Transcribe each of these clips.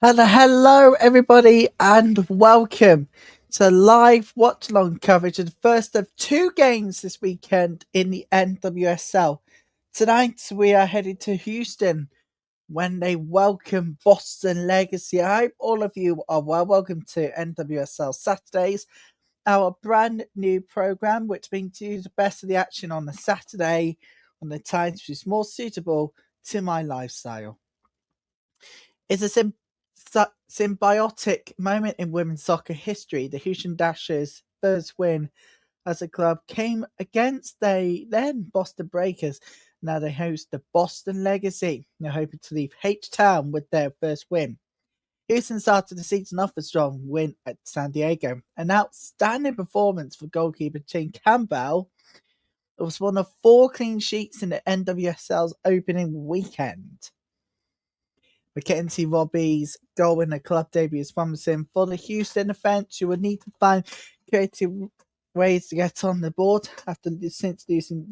Hello, everybody, and welcome to live watch-along coverage of the first of two games this weekend in the NWSL. Tonight, we are headed to Houston when they welcome Boston Legacy. I hope all of you are welcome to NWSL Saturdays, our brand new program, which brings you the best of the action on a Saturday on the times which is more suitable to my lifestyle. It's a symbiotic moment in women's soccer history. The Houston Dashers' first win as a club came against the then Boston Breakers. Now they host the Boston Legacy. They're hoping to leave H-Town with their first win. Houston started the season off a strong win at San Diego. An outstanding performance for goalkeeper Jane Campbell. It was one of 4 clean sheets in the NWSL's opening weekend. Mackenzie Robbie's goal in the club debut is promising. For the Houston offense, you will need to find creative ways to get on the board after since losing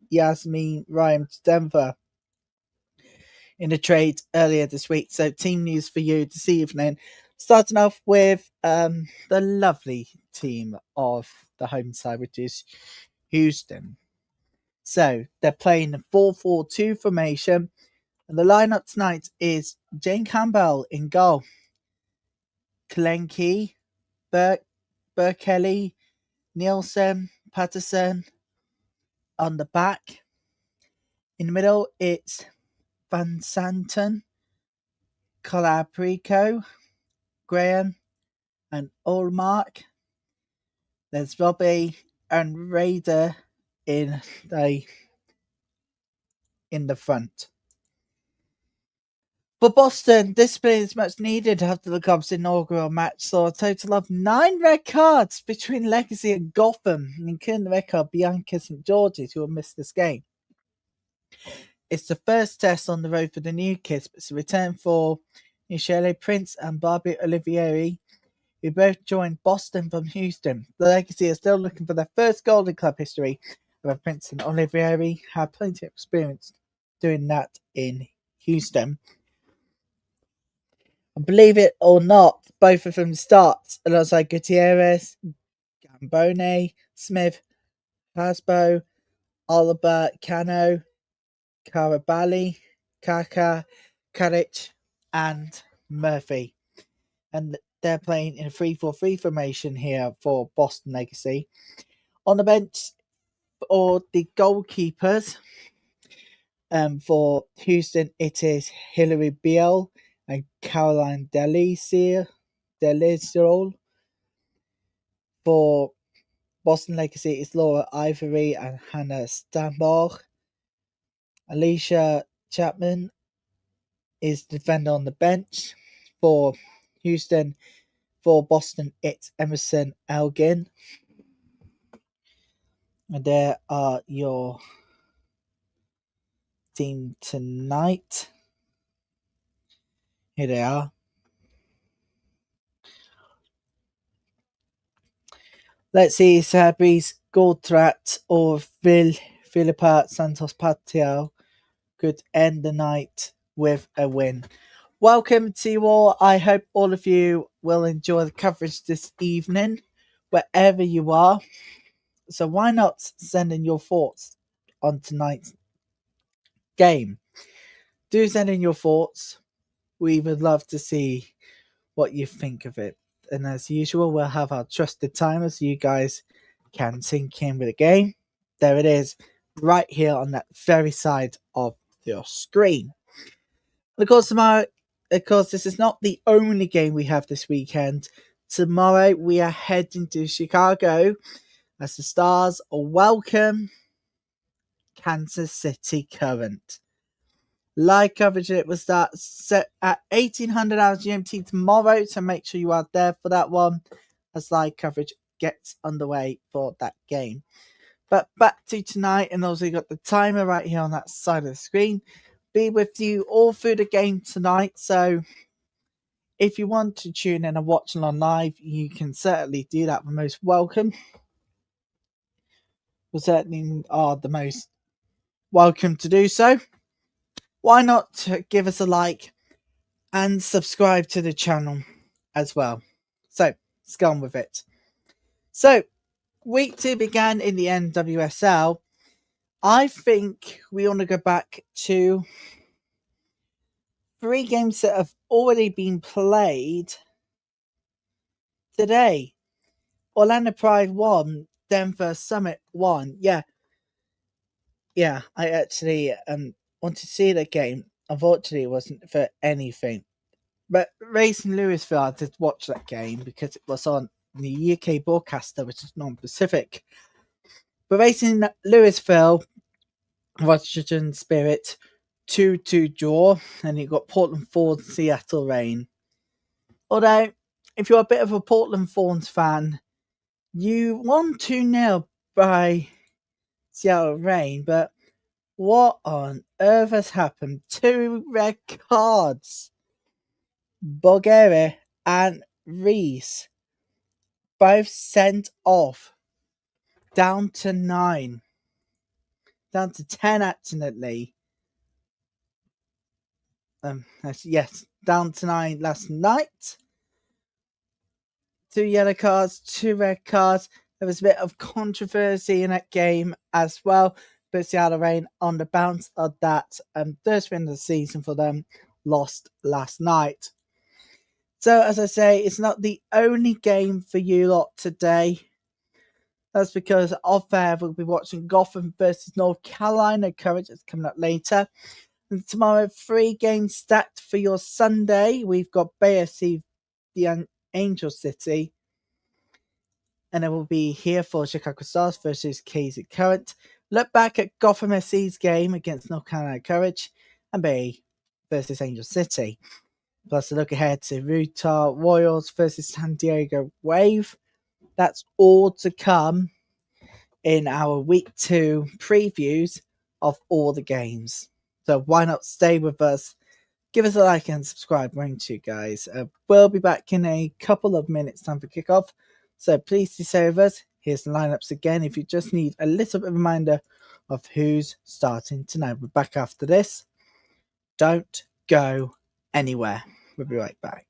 Yasmin Ryan to Denver in the trade earlier this week. So team news for you this evening. Starting off with the lovely team of the home side, which is Houston. So they're playing the 4-4-2 formation. And the lineup tonight is Jane Campbell in goal, Kalenki, Kelly, Nielsen, Patterson on the back. In the middle, it's Van Santen, Calabrico, Graham, and Allmark. There's Robbie and Raider in the front. For Boston, discipline is much needed after the club's inaugural match saw a total of 9 red cards between Legacy and Gotham, including the red card Bianca St. George's, who will miss this game. It's the first test on the road for the new kids, but it's a return for Michele Prince and Barbie Olivieri, who both joined Boston from Houston. The Legacy are still looking for their first goal in club history, where Prince and Olivieri have plenty of experience doing that in Houston. Believe it or not, both of them start alongside Gutierrez, Gambone, Smith, Hasbo, Oliver, Cano, Carabali, Kaka, Karic, and Murphy. And they're playing in a 3-4-3 formation here for Boston Legacy. On the bench, or the goalkeepers, for Houston, it is Hillary Beale and Caroline Delisle. For Boston Legacy, it's Laura Ivory and Hannah Stamborg. Alicia Chapman is the defender on the bench. For Houston, for Boston, it's Emerson Elgin. And there are your team tonight. Here they are. Let's see, Sabris Goldrat or Philippa Santos Patio could end the night with a win. Welcome to you all. I hope all of you will enjoy the coverage this evening, wherever you are. So why not send in your thoughts on tonight's game? Do send in your thoughts. We would love to see what you think of it. And as usual, we'll have our trusted timer so you guys can sync in with the game. There it is, right here on that very side of your screen. And of course, tomorrow, this is not the only game we have this weekend. Tomorrow, we are heading to Chicago as the Stars welcome Kansas City Current. Live coverage it was that set at 1800 hours GMT tomorrow, so make sure you are there for that one as live coverage gets underway for that game. But back to tonight, and also you got the timer right here on that side of the screen. Be with you all through the game tonight, so if you want to tune in and watch along live, you can certainly do that. We're most welcome. We certainly are the most welcome to do so. Why not give us a like and subscribe to the channel as well. So let's go on with it. So week 2 began in the NWSL. I think we want to go back to 3 games that have already been played today. Orlando Pride won, Denver Summit won. Yeah, I actually wanted to see the game. Unfortunately, it wasn't for anything. But Racing Louisville, I did watch that game because it was on the UK broadcaster, which is non-Pacific. But Racing Louisville, Washington Spirit, 2-2 draw, and you got Portland Thorns, Seattle Reign. Although, if you're a bit of a Portland Thorns fan, you won 2-0 by Seattle Reign, but what on earth has happened? 2 red cards. Bulgaria and Reese both sent off. Down to 9. Down to 10 actually. Yes, down to 9 last night. 2 yellow cards, 2 red cards. There was a bit of controversy in that game as well. But Seattle Reign on the bounce of that first win of the season for them lost last night. So as I say, it's not the only game for you lot today. That's because off air we'll be watching Gotham versus North Carolina coverage. It's coming up later. And tomorrow, 3 games stacked for your Sunday. We've got BFC the Angel City. And it will be here for Chicago Stars versus KZ Current. Look back at Gotham SC's game against North Carolina Courage and Bay versus Angel City. Plus a look ahead to Utah Royals versus San Diego Wave. That's all to come in our week 2 previews of all the games. So why not stay with us? Give us a like and subscribe, won't you guys? We'll be back in a couple of minutes time for kickoff. So please do stay with us. Here's the lineups again. If you just need a little bit of a reminder of who's starting tonight. We're back after this. Don't go anywhere. We'll be right back.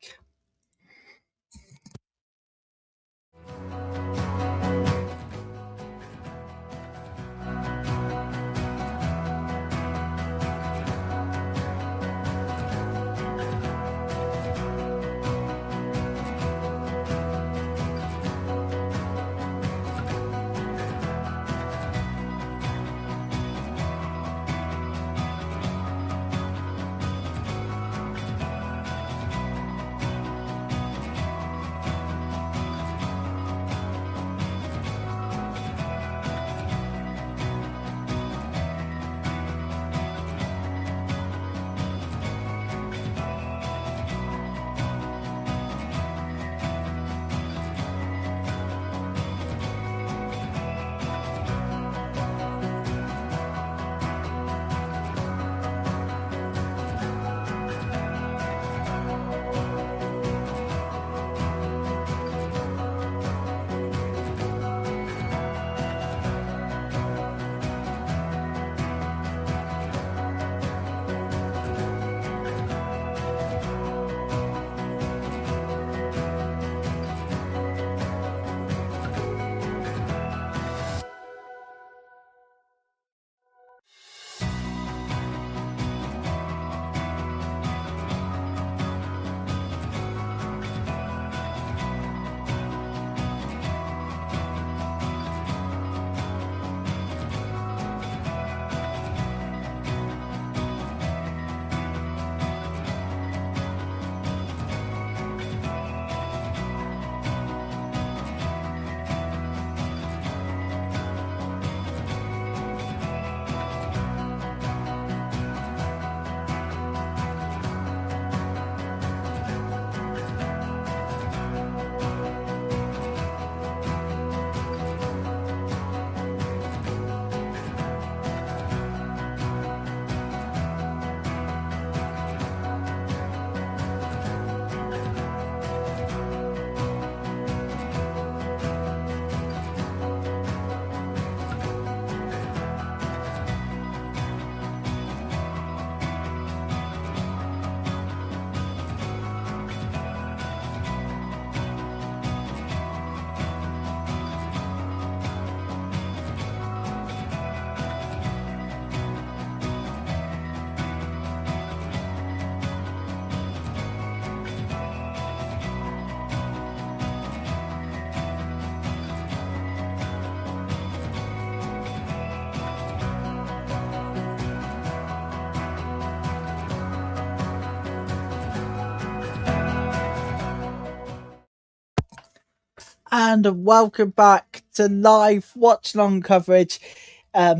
And welcome back to live watch-along coverage.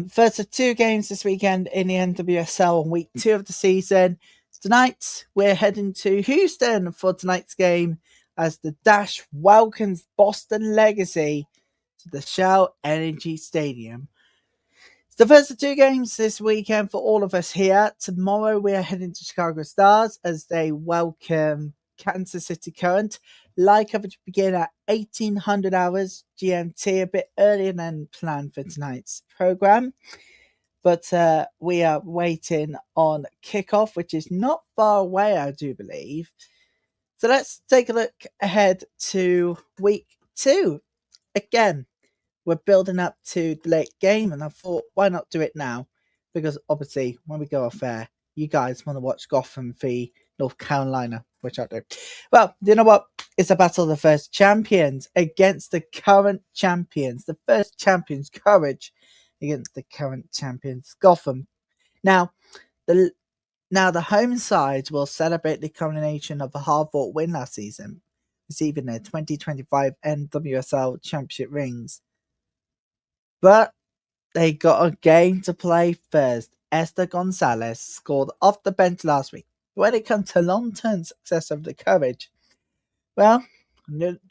First of two games this weekend in the NWSL on week 2 of the season. Tonight, we're heading to Houston for tonight's game as the Dash welcomes Boston Legacy to the Shell Energy Stadium. It's the first of two games this weekend for all of us here. Tomorrow, we are heading to Chicago Stars as they welcome Kansas City Current. Live coverage begin at 1800 hours GMT, a bit earlier than planned for tonight's program. But we are waiting on kickoff, which is not far away, I do believe. So let's take a look ahead to week 2. Again, we're building up to the late game, and I thought, why not do it now? Because obviously, when we go off air, you guys want to watch Gotham v North Carolina, which I do. Well, you know what? It's a battle of the first champions against the current champions. The first champions, Courage, against the current champions, Gotham. Now, the home side will celebrate the coronation of a hard-fought win last season, receiving their 2025 NWSL Championship rings. But they got a game to play first. Esther Gonzalez scored off the bench last week. When it comes to long-term success of the Courage, well,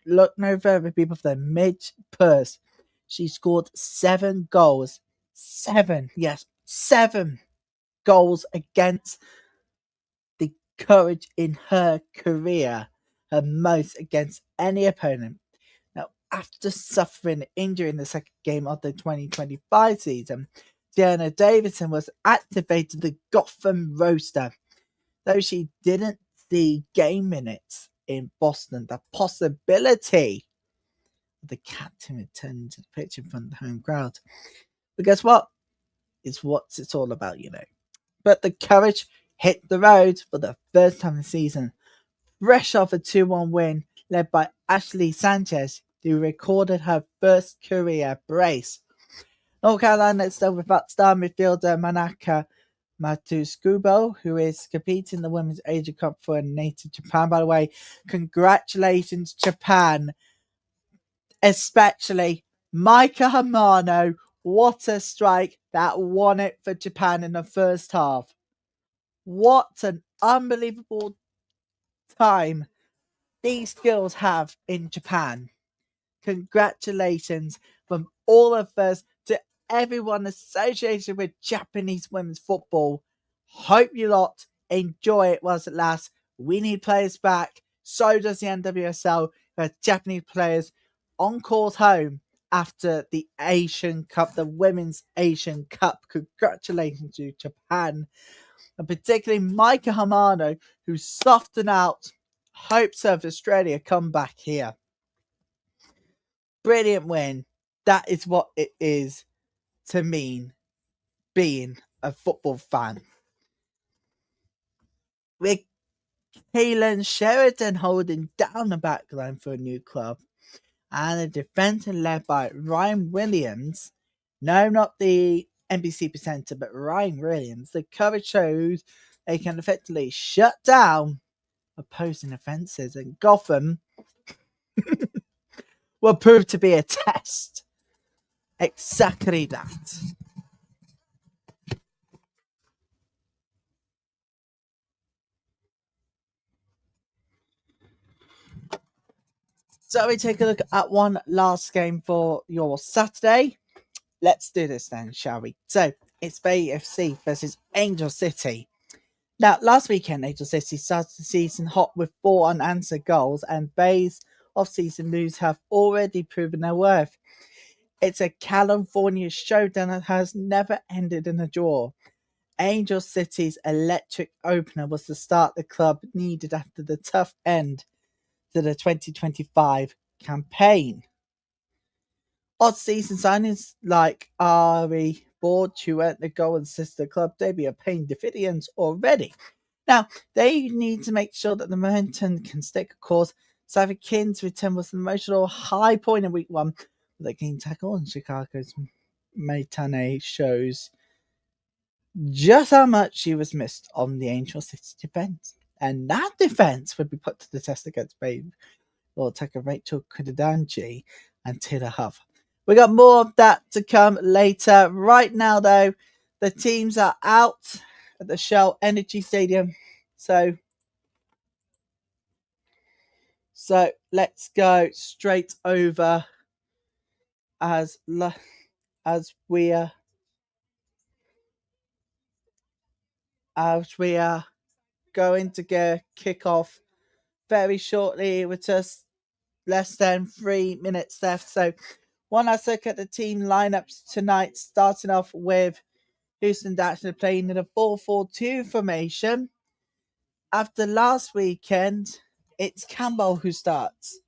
look no further, people, than Midge Purse. She scored 7 goals. 7 goals against the Courage in her career. Her most against any opponent. Now, after suffering injury in the second game of the 2025 season, Diana Davidson was activated the Gotham roster. Though she didn't see game minutes in Boston, the possibility of the captain returning to the pitch in front of the home crowd. But guess what? It's what it's all about, you know. But the Courage hit the road for the first time this season, fresh off a 2-1 win led by Ashley Sanchez, who recorded her first career brace. North Carolina is still without star midfielder Manaka Matuskubo, who is competing in the Women's Asia Cup for a native Japan. By the way, congratulations, Japan, especially Micah Hamano. What a strike that won it for Japan in the first half. What an unbelievable time these girls have in Japan. Congratulations from all of us to everyone associated with Japanese women's football. Hope you lot enjoy it whilst it lasts. We need players back. So does the NWSL. Japanese players on course home after the Asian Cup, the Women's Asian Cup. Congratulations to Japan. And particularly Micah Hamano, who softened out hopes of Australia come back here. Brilliant win. That is what it is to mean being a football fan. With Kaylin Sheridan holding down the backline for a new club, and a defence led by Ryan Williams. No, not the NBC presenter, but Ryan Williams. The coverage shows they can effectively shut down opposing offences, and Gotham will prove to be a test. Exactly that. So we take a look at one last game for your Saturday. Let's do this then, shall we? So it's Bay FC versus Angel City. Now, last weekend, Angel City started the season hot with 4 unanswered goals, and Bay's off-season moves have already proven their worth. It's a California showdown that has never ended in a draw. Angel City's electric opener was the start the club needed after the tough end to the 2025 campaign. Odd season signings like Ari Board, who earned the goal and assist the club debut, are paying dividends already. Now, they need to make sure that the momentum can stick, of course. Savvy King's return was an emotional high point in week 1 with a clean tackle, and Chicago's Maitane shows just how much she was missed on the Angel City defence. And that defence would be put to the test against Bay Or attacker Rachel Kudadanji and Tina Huff. We got more of that to come later. Right now, though, the teams are out at the Shell Energy Stadium. So let's go straight over as we are going to get kick off very shortly with just less than 3 minutes left. So one last look at the team lineups tonight, starting off with Houston Dash playing in a 4-4-2 formation. After last weekend, it's Campbell who starts.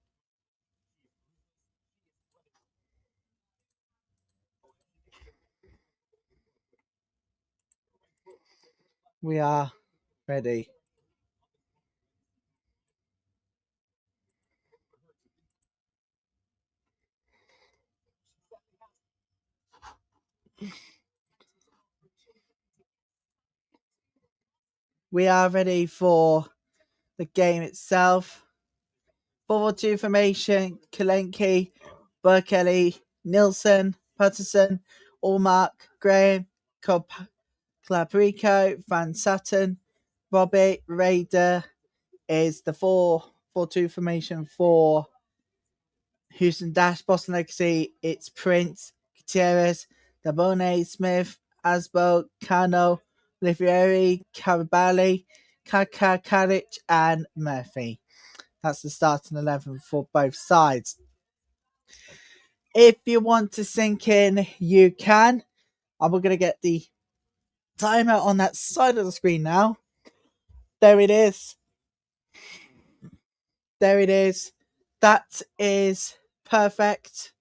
We are ready. We are ready for the game itself. 4-4-2 formation, Kalenki, Burkelly, Nilsson, Patterson, Allmark, Graham, Clabrico, Van Sutton, Robbie, Raider is the 4-4-2 formation for Houston Dash. Boston Legacy, it's Prince, Gutierrez, Dabone, Smith, Asbo, Cano, Olivieri, Carabali, Kaka, Karic, and Murphy. That's the starting 11 for both sides. If you want to sink in, you can. And we're going to get the timer on that side of the screen now. There it is. There it is. That is perfect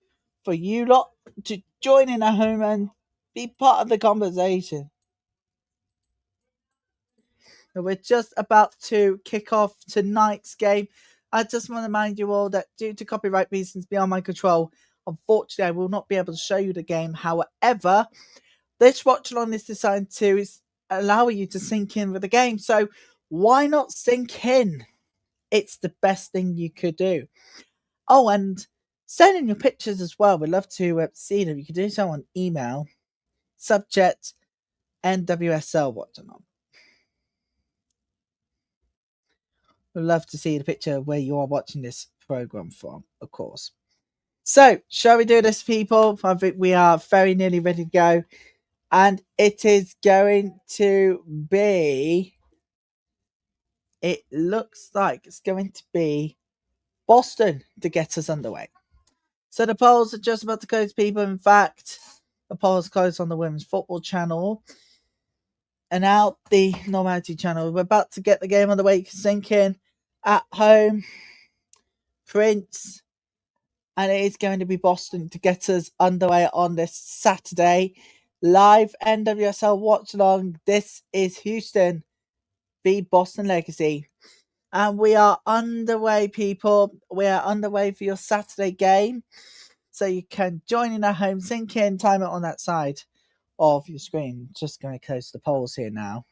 for you lot to join in at home and be part of the conversation. So we're just about to kick off tonight's game. I just want to remind you all that due to copyright reasons beyond my control, unfortunately, I will not be able to show you the game. However, this watch-along is designed to allow you to sink in with the game. So why not sink in? It's the best thing you could do. Oh, and send in your pictures as well. We'd love to see them. You can do so on email. Subject NWSL Watchalong. We'd love to see the picture where you are watching this program from, of course. So, shall we do this, people? I think we are very nearly ready to go. And it is going to be... It looks like it's going to be Boston to get us underway. So the polls are just about to close, people. In fact, the polls closed on the Women's Football Channel and out the Normality Channel. We're about to get the game on the way. Sink in at home. Prince. And it is going to be Boston to get us underway on this Saturday. Live NWSL watch along. This is Houston v Boston Legacy. And we are underway, people. We are underway for your Saturday game. So you can join in at home, sink in, time it on that side of your screen. Just going to close the polls here now.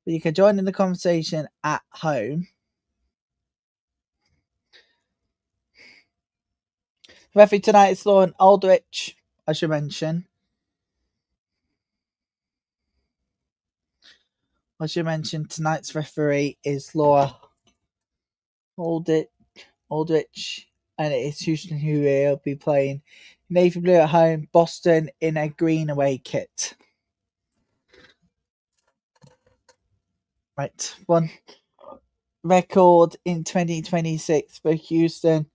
But you can join in the conversation at home. Referee tonight is Lauren Aldrich, I should mention. I should mention tonight's referee is Laura Aldrich, and it is Houston who will be playing navy blue at home, Boston in a green away kit. Right, one record in 2026 for Houston.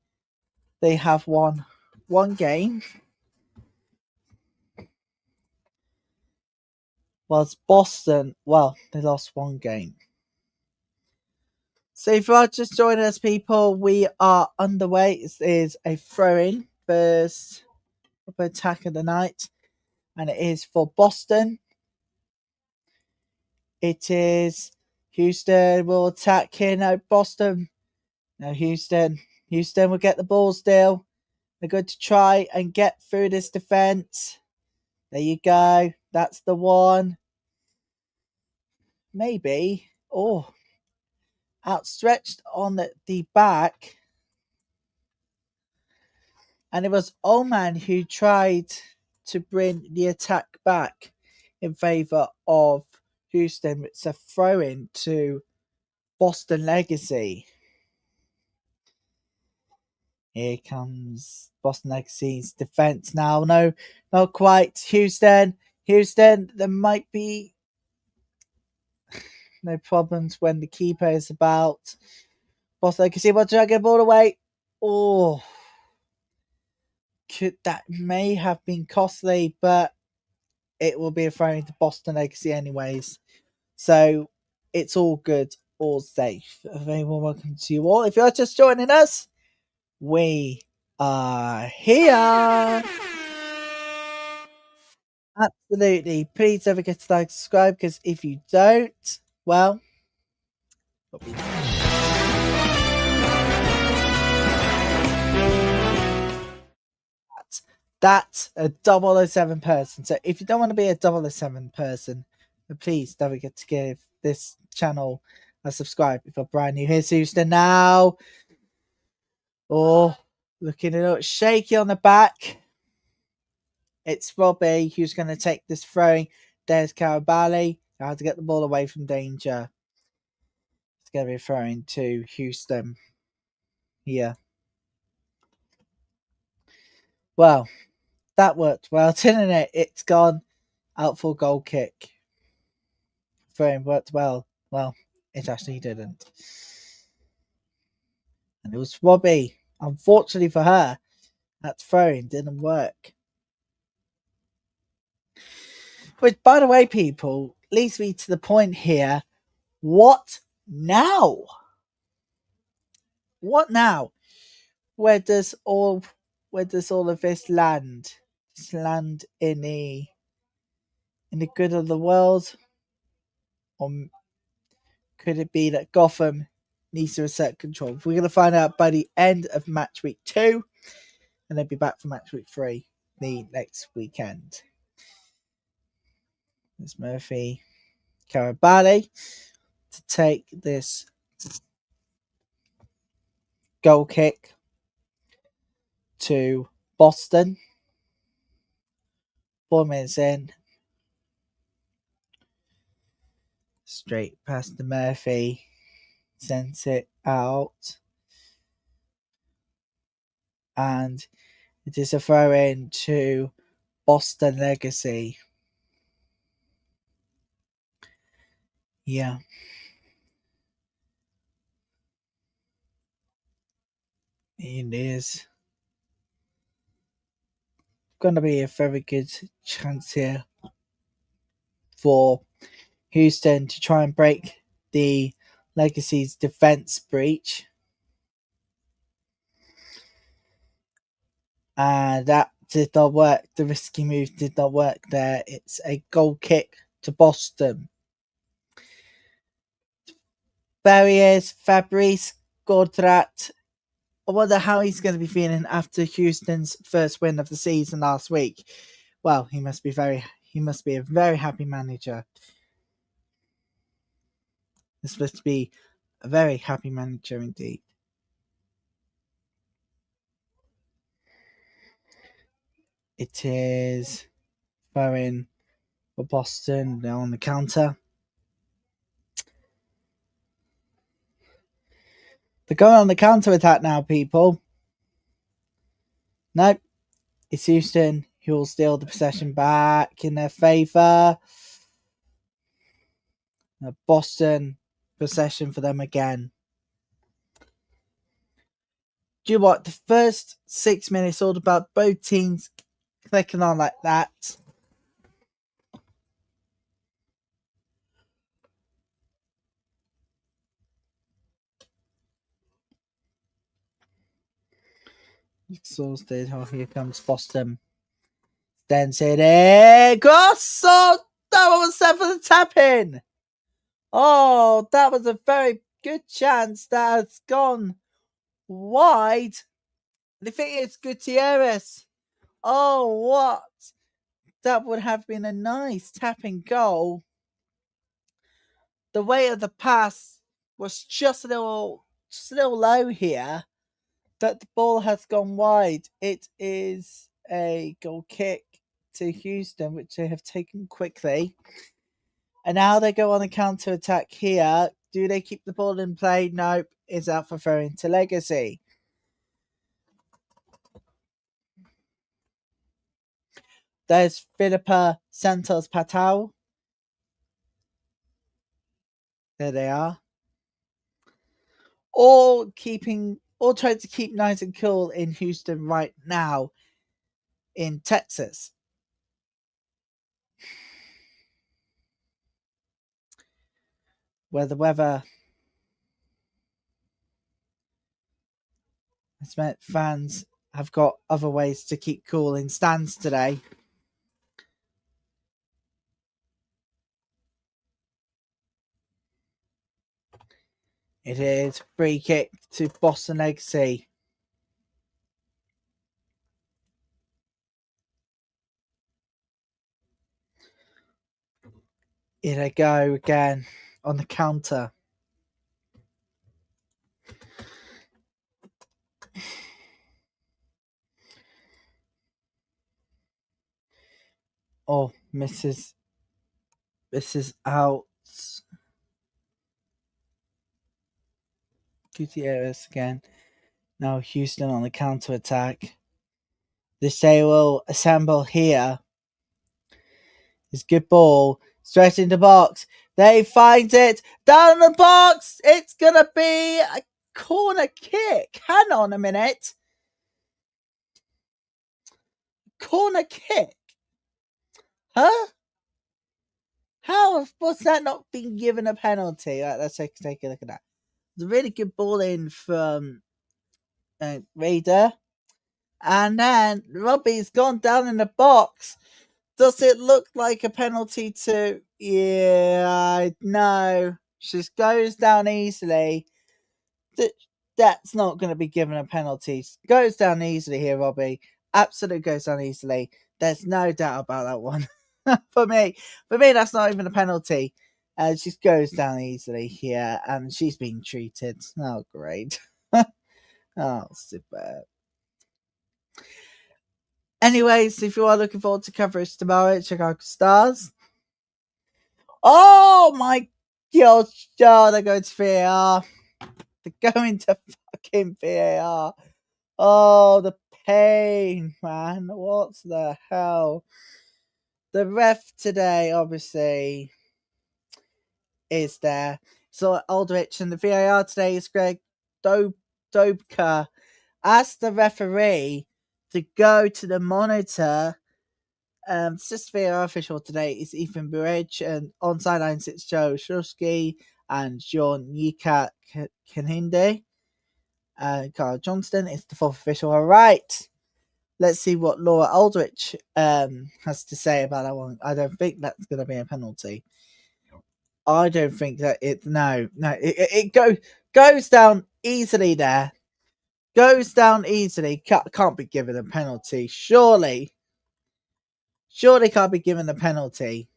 They have won one game, whilst Boston, well, they lost one game. So if you are just joining us, people, we are underway. This is a throw-in, first attack of the night, and it is for Boston. It is Houston will attack here. No, Boston. No, Houston. Houston will get the ball still. They're going to try and get through this defense. There you go. That's the one. Maybe. Oh. Outstretched on the back. And it was Oman who tried to bring the attack back in favour of Houston. It's a throw-in to Boston Legacy. Here comes Boston Legacy's defence now. No, not quite. Houston, there might be no problems when the keeper is about. Boston Legacy want to get the ball away. Oh, that may have been costly, but it will be a throw into Boston Legacy anyways. So it's all good, all safe. A very warm welcome to you all. If you're just joining us, we are here. Absolutely. Please don't forget to like and subscribe, because if you don't, well, that's a 007 person. So if you don't want to be a 007 person, then please don't forget to give this channel a subscribe if you're brand new. Here's Houston now. Oh, looking a little shaky on the back. It's Robbie who's going to take this throwing. There's Carabali. How to get the ball away from danger. It's going to be throwing to Houston here. Well, that worked well, didn't it? It's gone out for a goal kick. Throwing worked well. Well, it actually didn't. And it was Robbie. Unfortunately for her, that throwing didn't work. Which, by the way, people, leads me to the point here. What now? What now? Where does all of this land? Does it land in the good of the world? Or could it be that Gotham needs to assert control? We're going to find out by the end of match week 2, and then be back for match week 3 the next weekend. There's Murphy Carabali to take this goal kick to Boston. 4 minutes in. Straight past the Murphy. Sends it out. And it is a throw in to Boston Legacy. Yeah. It is going to be a very good chance here for Houston to try and break the Legacy's defense breach. And that did not work. The risky move did not work there. It's a goal kick to Boston. There he is, Fabrice Gaudrat. I wonder how he's going to be feeling after Houston's first win of the season last week. Well, he must be a very happy manager. He's supposed to be a very happy manager indeed. It is throwing for Boston. They're on the counter. They're going on the counter attack now, people. Nope. It's Houston who will steal the possession back in their favour. Boston possession for them again. Do you know what? The first 6 minutes all about both teams clicking on like that. Exhausted. Oh, here comes Boston. Then it in. Grosso! That one was set for the tap in. Oh, that was a very good chance that has gone wide. I think it's Gutierrez. Oh, what? That would have been a nice tapping goal. The weight of the pass was just a little low here. that the ball has gone wide. It is a goal kick to Houston, which they have taken quickly. And now they go on a counter attack here. Do they keep the ball in play? Nope. It's out for throwing to Legacy. There's Philippa Santos Patel. There they are. All trying to keep nice and cool in Houston right now in Texas. Where the weather has meant fans have got other ways to keep cool in stands today. It is free kick to Boston Legacy. Here they go again on the counter. Oh, misses out. Gutierrez again. Now Houston on the counter attack. They will assemble here. It's good ball. Straight into the box. They find it. Down the box. It's going to be a corner kick. Hang on a minute. Corner kick? Huh? How was that not being given a penalty? Right, let's take a look at that. It's a really good ball in from Raider. And then Robbie's gone down in the box. Does it look like a penalty to... Yeah, no. She just goes down easily. That's not going to be given a penalty. Goes down easily here, Robbie. Absolutely goes down easily. There's no doubt about that one. For me, that's not even a penalty. She just goes down easily here, and she's being treated. Oh, great. Oh, super. Anyways, if you are looking forward to coverage tomorrow at Chicago Stars. Oh my gosh, oh, they're going to VAR. They're going to fucking VAR. Oh, the pain, man. What the hell? The ref today, obviously, is there. So Aldrich, and the VAR today is Greg Dobka. Asked the referee to go to the monitor. Just VAR official today is Ethan Burridge, and on sidelines it's Joe Shulsky and John Yika Kaninde. Carl Johnston is the fourth official. All right. Let's see what Laura Aldrich has to say about that one. I don't think that's going to be a penalty. I don't think that it goes down easily there. Goes down easily. Can't be given a penalty. Surely can't be given a penalty.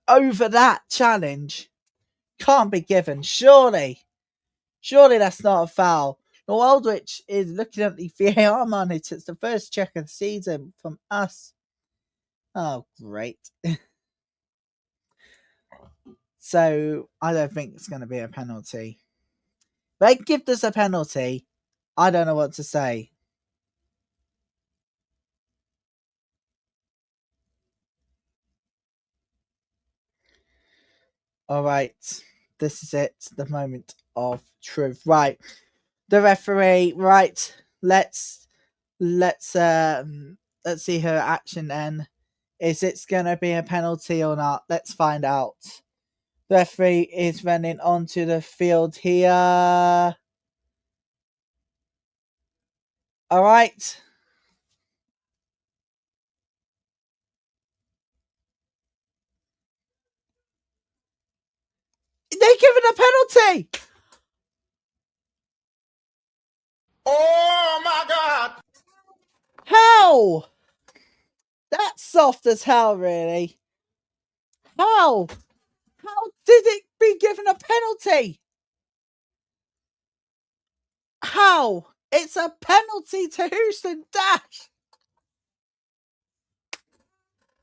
Over that challenge. Can't be given. Surely that's not a foul. Now, Aldrich is looking at the VAR monitor. It's the first check of the season from us. Oh, great. So, I don't think it's going to be a penalty. If they give us a penalty, I don't know what to say. All right. This is it. The moment of truth. Right. The referee. Right. Let's see her action then. Is it going to be a penalty or not? Let's find out. The referee is running onto the field here. All right. They give it a penalty. Oh my God. How? That's soft as hell, really. How? How did it be given a penalty? How? It's a penalty to Houston Dash.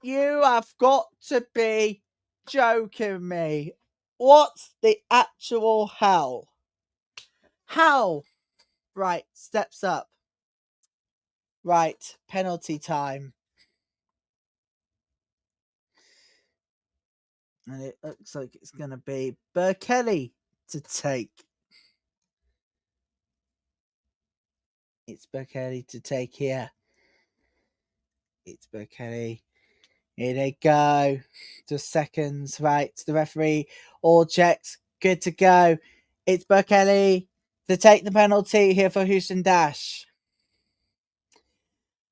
You have got to be joking me. What's the actual hell? How? Right, steps up. Right, penalty time. And it looks like it's going to be Burkelly to take. It's Burkelly to take here. It's Burkelly. Here they go. Just seconds. Right, the referee. All checks. Good to go. It's Burkelly to take the penalty here for Houston Dash.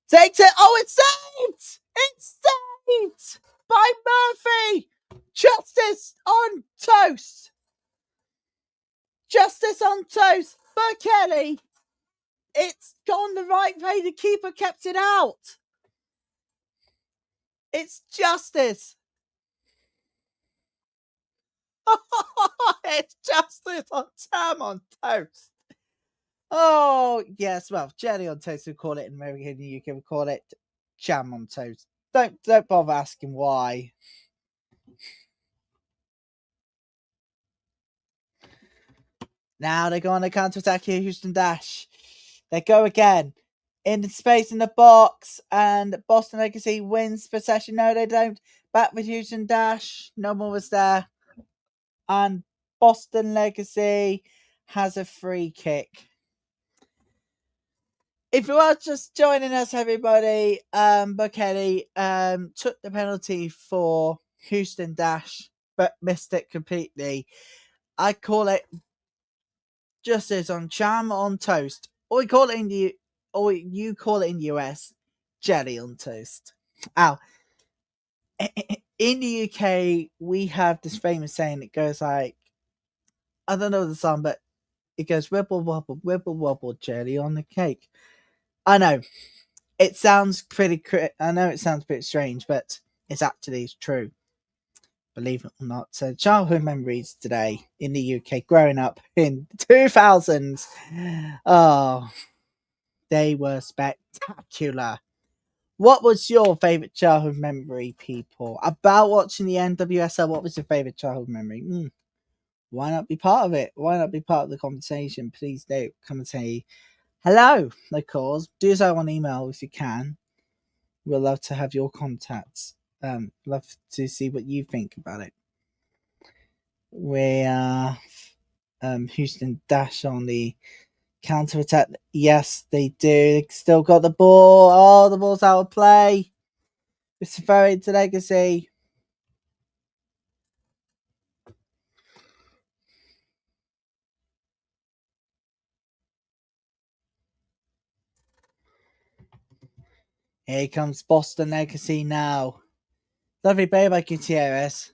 Takes it. Oh, it's saved! It's saved by Murphy. Justice on toast. Justice on toast. Burkelly. It's gone the right way. The keeper kept it out. It's justice. It's justice on Tam on toast. Oh, yes. Well, jelly on toast, we call it in America. In the UK, we call it jam on toast. Don't bother asking why. Now they go on a counter-attack here, Houston Dash. They go again. In the space in the box, and Boston Legacy wins possession. No, they don't. Back with Houston Dash. No more was there. And Boston Legacy has a free kick. If you are just joining us, everybody, Burkelly took the penalty for Houston Dash, but missed it completely. I call it justice on jam on toast. Or we call it in the, or you call it in the US, jelly on toast. Ow. In the UK, we have this famous saying that goes like, I don't know the song, but it goes wibble wobble, jelly on the cake. I know. It sounds pretty. I know it sounds a bit strange, but it's actually true. Believe it or not. So, childhood memories today in the UK, growing up in 2000s. Oh, they were spectacular. What was your favourite childhood memory, people? About watching the NWSL, what was your favourite childhood memory? Why not be part of it? Why not be part of the conversation? Please do come and say hello, of course. Do so on email if you can. We'll love to have your contacts. Love to see what you think about it. We are Houston Dash on the counter attack. Yes, they do. They still got the ball. Oh, the ball's out of play. It's very to Legacy. Here comes Boston Legacy now. Lovely play by Gutierrez.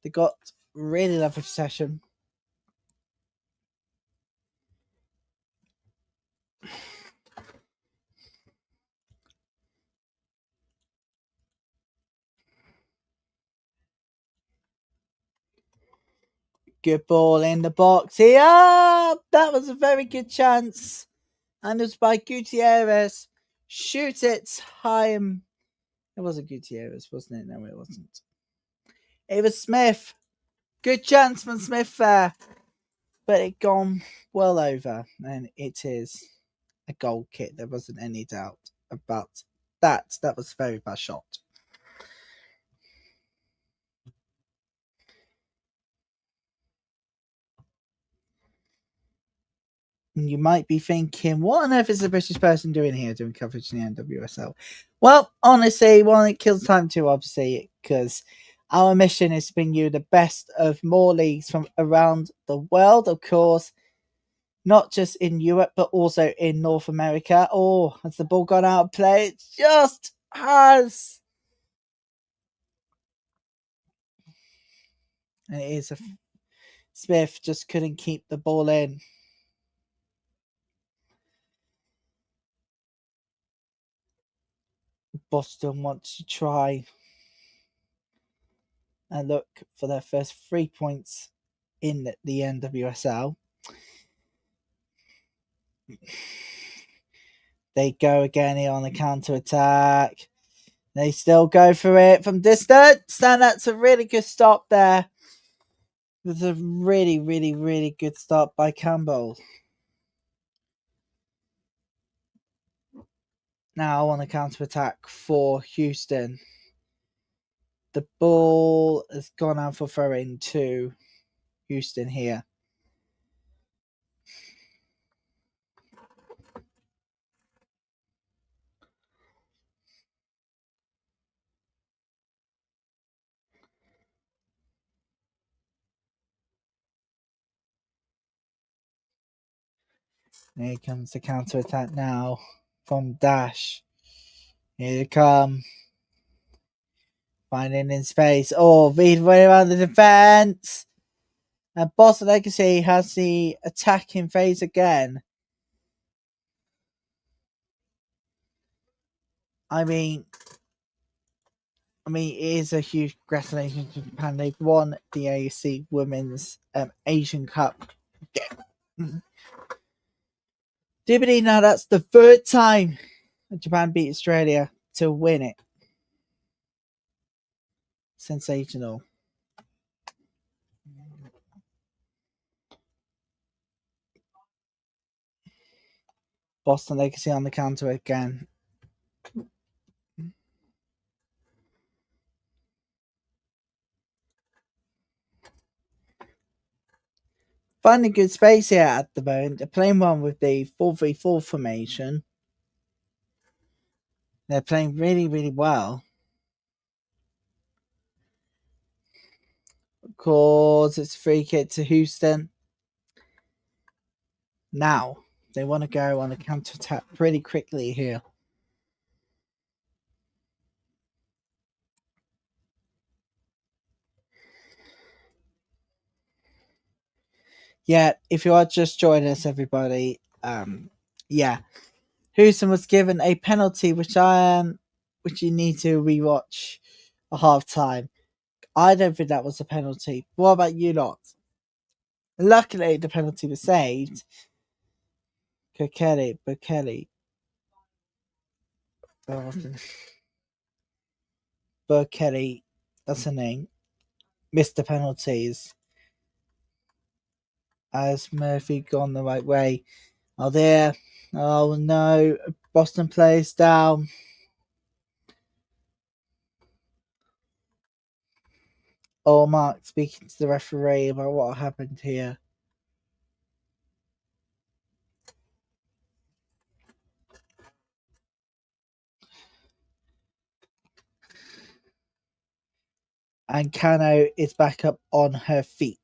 They got really lovely possession. Good ball in the box here. That was a very good chance. And it was by Gutierrez. Shoot it high. It wasn't Gutierrez, wasn't it? No, it wasn't. It was Smith. Good chance from Smith there. But it gone well over. And it is a goal kick. There wasn't any doubt about that. That was a very bad shot. You might be thinking, what on earth is a British person doing here doing coverage in the NWSL? Well, honestly, one, it kills time too, obviously, because our mission is to bring you the best of more leagues from around the world, of course, not just in Europe, but also in North America. Oh, has the ball gone out of play? It just has. And it is Smith just couldn't keep the ball in. Boston wants to try and look for their first 3 points in the NWSL. They go again here on the counter attack. They still go for it from distance. And that's a really good stop there. It was a really, really, really good stop by Campbell. Now on the counter attack for Houston. The ball has gone out for throwing to Houston here. Here comes the counter attack now from Dash. Here they come. Finding in space. Oh, Reed way around the defense. And Boston Legacy has the attacking phase again. I mean, it is a huge congratulations to Japan. They've won the AAC Women's Asian Cup. Do you believe now that's the third time Japan beat Australia to win it? Sensational. Boston Legacy on the counter again. Finding good space here at the moment. They're playing one with the 4-3-4 formation. They're playing really, really well. Of course, it's a free kick to Houston. Now, they want to go on a counter attack pretty quickly here. Yeah, if you are just joining us, everybody, Houston was given a penalty, which you need to rewatch a half time. I don't think that was a penalty. What about you lot? Luckily, the penalty was saved. Bukele. Bukele, that's the name. Missed the penalties. Has Murphy gone the right way? Oh, there. Oh, no. Boston plays down. Oh, Mark speaking to the referee about what happened here. And Kano is back up on her feet.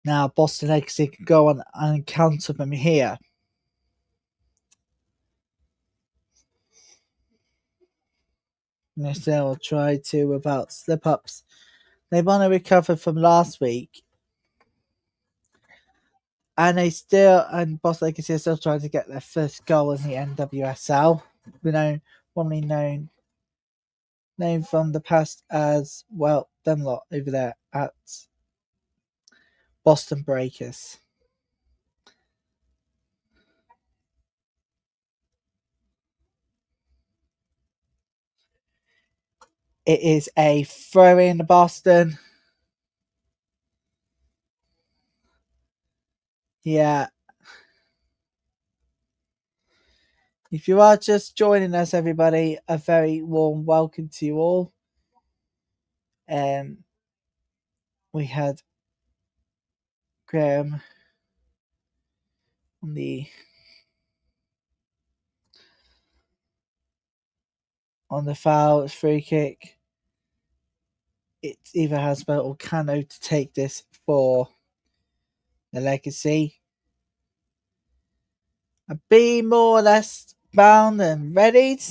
Now Boston Legacy can go on and counter them here. They'll try to without slip ups. They want to recover from last week. And Boston Legacy are still trying to get their first goal in the NWSL. Formerly known from the past as, well, them lot over there at Boston Breakers. It is a throw in Boston. Yeah. If you are just joining us, everybody, a very warm welcome to you all. We had Graham on the foul, free kick. It either Hasbro or Kano to take this for the Legacy. Be more or less bound and readied.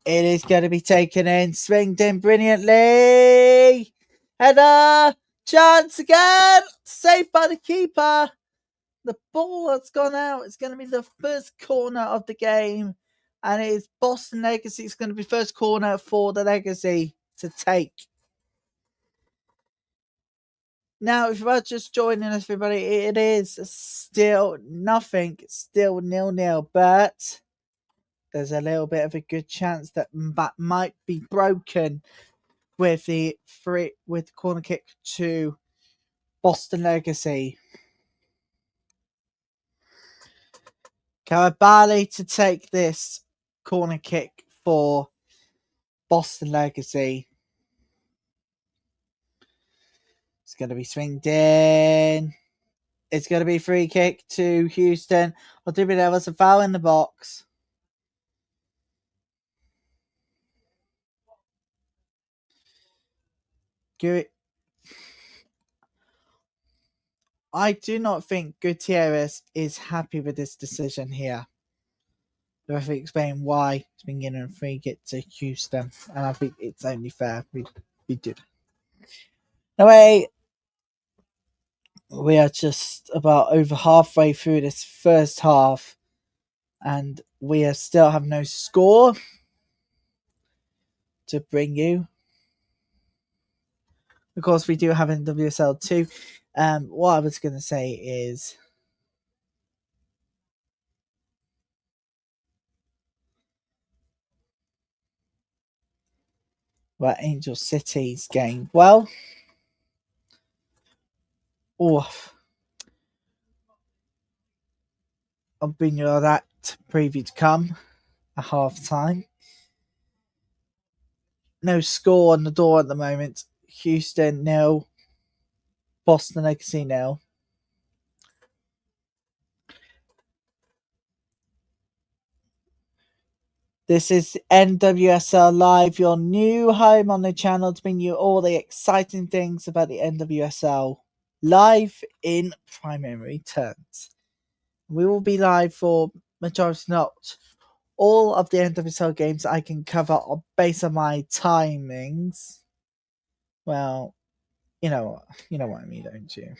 It is going to be taken in, swinged in brilliantly. Header, chance again, saved by the keeper. The ball has gone out. It's going to be the first corner of the game. And it is Boston Legacy. It's going to be first corner for the Legacy to take. Now, if you are just joining us, everybody, it is still nothing, still 0-0, but there's a little bit of a good chance that might be broken with the corner kick to Boston Legacy. Karabali to take this corner kick for Boston Legacy. It's going to be swinged in. It's going to be free kick to Houston. Or do we there was a foul in the box? I do not think Gutierrez is happy with this decision here. The referee explain why he's been given a free kick to Houston, and I think it's only fair we do. Anyway, we are just about over halfway through this first half, and we still have no score to bring you. Of course, we do have NWSL too. What I was going to say is, well, Angel City's game. Well, I'll bring you all that preview to come at half time. No score on the door at the moment. Houston 0, Boston Legacy 0. This is NWSL Live, your new home on the channel to bring you all the exciting things about the NWSL live in primary terms. We will be live for majority, not all of the NWSL games I can cover based on my timings. Well, you know what I mean, don't you?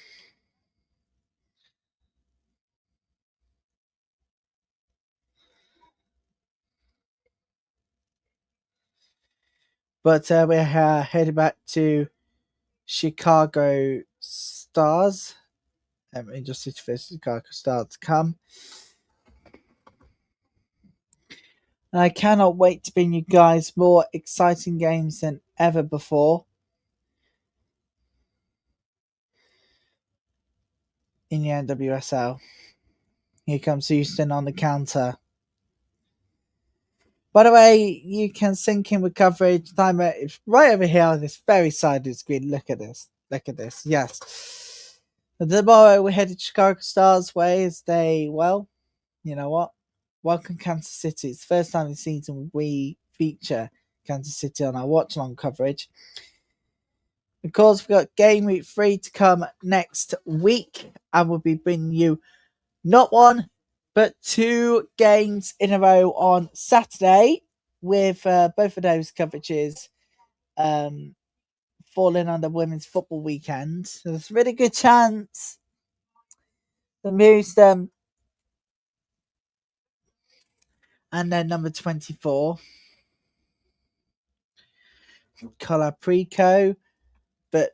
But we're headed back to Chicago Stars. Just for Chicago Stars to come. And I cannot wait to bring you guys more exciting games than ever before in the NWSL. Here comes Houston on the counter. By the way, you can sync in with coverage. Timer is right over here on this very side of the screen. Look at this. Look at this. Yes. And tomorrow we're headed to Chicago Stars way as they, well, you know what? Welcome Kansas City. It's the first time this season we feature Kansas City on our Watchalong coverage. Of course, we've got Gameweek 3 to come next week. I will be bringing you not one, but 2 games in a row on Saturday, with both of those coverages falling on the women's football weekend. So there's a really good chance to move them. And then number 24, Color Preco, but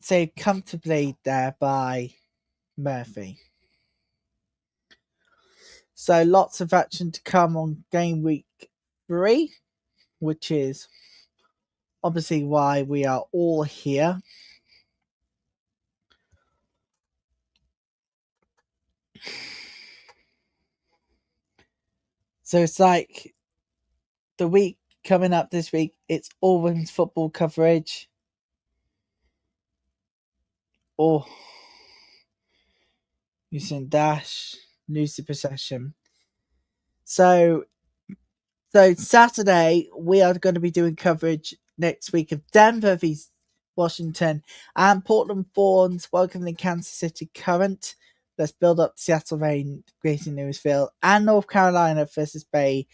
saved comfortably there by Murphy. So lots of action to come on game week 3, which is obviously why we are all here. So it's like the week coming up this week, it's all women's football coverage. Or using dash, Lucy possession. So Saturday, we are going to be doing coverage next week of Denver v Washington and Portland Thorns welcoming Kansas City Current. Let's build up Seattle Reign, Greater Louisville, and North Carolina versus Bay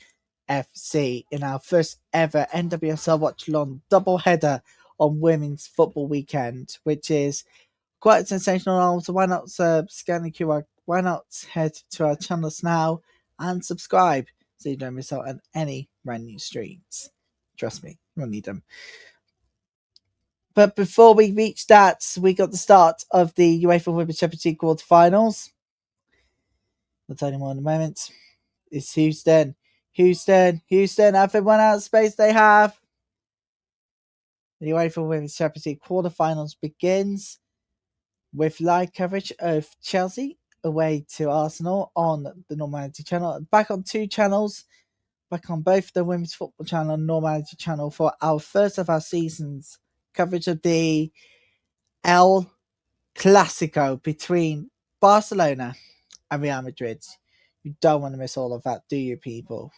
FC in our first ever NWSL Watchalong doubleheader on Women's Football Weekend, which is quite sensational. So why not scan the QR? Why not head to our channels now and subscribe so you don't miss out on any brand new streams? Trust me, you'll need them. But before we reach that, we got the start of the UEFA Women's Champions League quarterfinals. I'll tell you more in a moment. It's Houston. Have everyone out of space they have. The UEFA Women's Champions League quarterfinals begins with live coverage of Chelsea away to Arsenal on the Normality channel. Back on two channels, back on both the Women's Football channel and Normality channel for our first of our seasons coverage of the El Clasico between Barcelona and Real Madrid. You don't want to miss all of that, do you, people?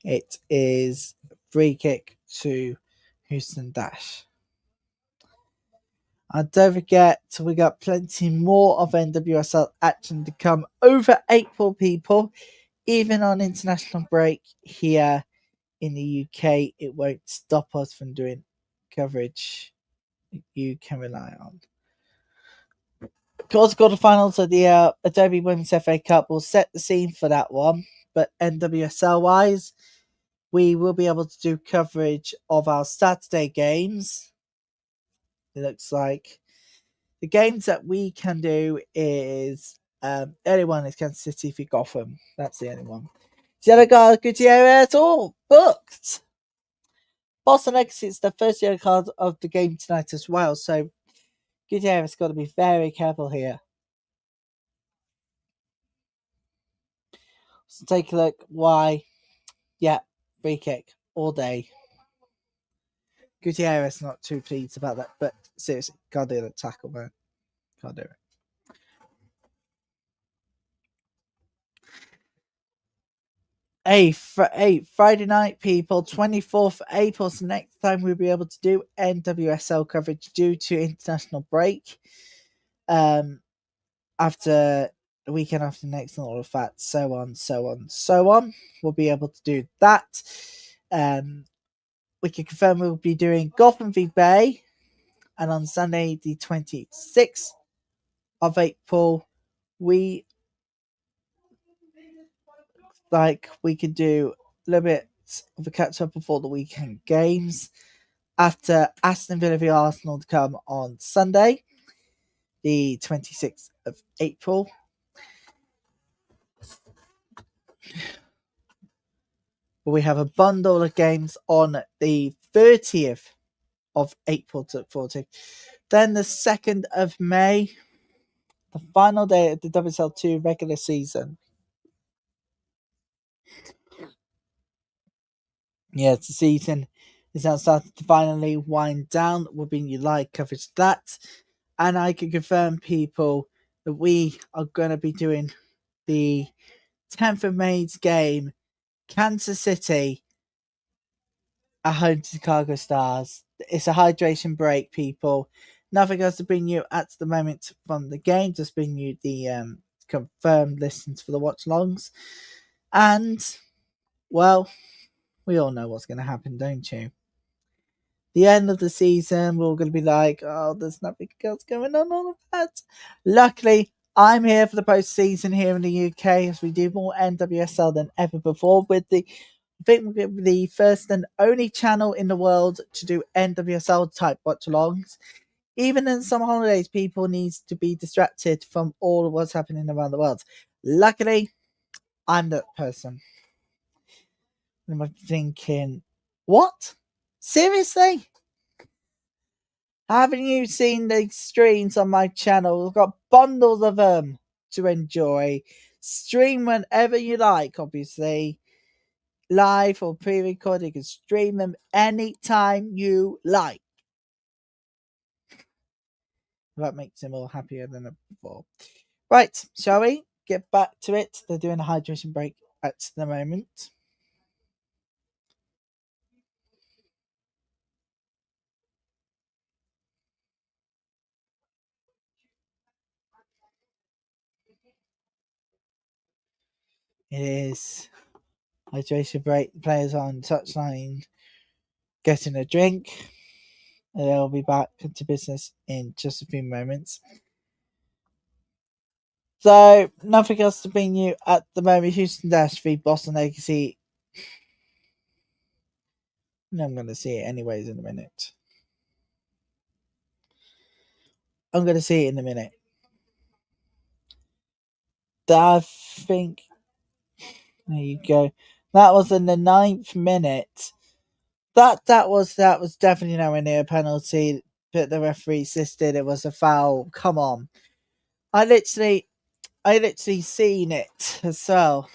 It is free kick to Houston Dash. And don't forget, we got plenty more of NWSL action to come over April, people. Even on international break here in the UK, it won't stop us from doing coverage you can rely on. Quarterfinals of the Adobe Women's FA Cup will set the scene for that one. But NWSL wise, we will be able to do coverage of our Saturday games. It looks like the games that we can do is early one is Kansas City v Gotham. That's the only one. Yellow card, Gutierrez, all booked. Boston exits the first yellow card of the game tonight as well. So Gutierrez got to be very careful here. So take a look. Why? Yeah, free kick all day. Gutierrez not too pleased about that, but seriously, can't do the tackle, man. Can't do it. Friday night, people, 24th April. So next time we'll be able to do NWSL coverage due to international break. After the weekend after next and all of that, so on. We'll be able to do that. We can confirm we'll be doing Gotham v Bay, and on Sunday the 26th of April, we could do a little bit of a catch up before the weekend games. After Aston Villa v Arsenal to come on Sunday, the 26th of April. We have a bundle of games on the 30th of April to 40. Then the 2nd of May, the final day of the WSL2 regular season. Yeah, the season is now starting to finally wind down. We'll bring you live coverage of that. And I can confirm, people, that we are going to be doing the 10th of May's game, Kansas City at home to Chicago Stars. It's a hydration break, people. Nothing else to bring you at the moment from the game. Just bring you the confirmed listens for the watch-alongs. And, well, we all know what's going to happen, don't you? The end of the season, we're all going to be like, oh, there's nothing else going on, all of that. Luckily, I'm here for the postseason here in the UK as we do more NWSL than ever before with the I think we're the first and only channel in the world to do NWSL type watch-alongs. Even in some holidays, people need to be distracted from all of what's happening around the world. Luckily, I'm that person. And I'm thinking, what? Seriously? Haven't you seen the streams on my channel? We've got bundles of them to enjoy. Stream whenever you like, obviously. Live or pre-recorded. You can stream them anytime you like. That makes him all happier than before. Right, shall we get back to it? They're doing a hydration break at the moment. It is hydration break. Players on touchline getting a drink. and I'll be back to business in just a few moments. So, nothing else to bring you at the moment. Houston Dash v Boston Legacy. No, I'm going to see it anyways in a minute. I'm going to see it in a minute. I think. There you go. That was in the 9th minute. That was definitely nowhere near a penalty, but the referee insisted it was a foul. Come on. I literally seen it as well.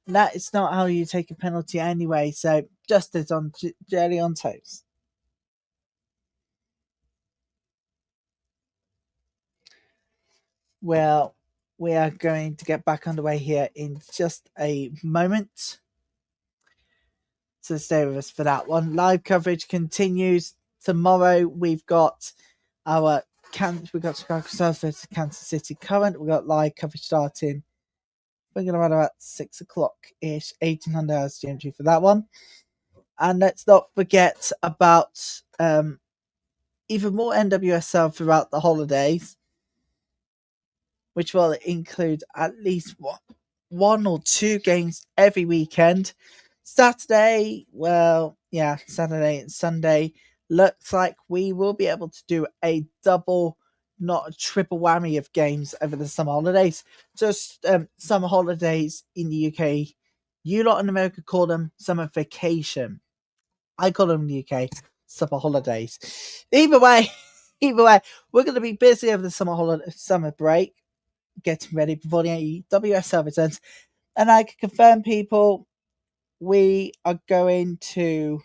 That is not how you take a penalty anyway, so just as on jelly on toast. Well, we are going to get back underway here in just a moment. So stay with us for that one. Live coverage continues. Tomorrow we've got Chicago Stars versus Kansas City Current. We've got live coverage starting. We're going to run about 6 o'clock ish, 1800 hours GMT for that one. And let's not forget about even more NWSL throughout the holidays, which will include at least one or two games every weekend. Saturday and Sunday looks like we will be able to do a double, not a triple whammy of games over the summer holidays. Just summer holidays in the UK. You lot in America call them summer vacation. I call them in the UK summer holidays. Either way, we're going to be busy over the summer break, getting ready before the WSL returns. And I can confirm, people, we are going to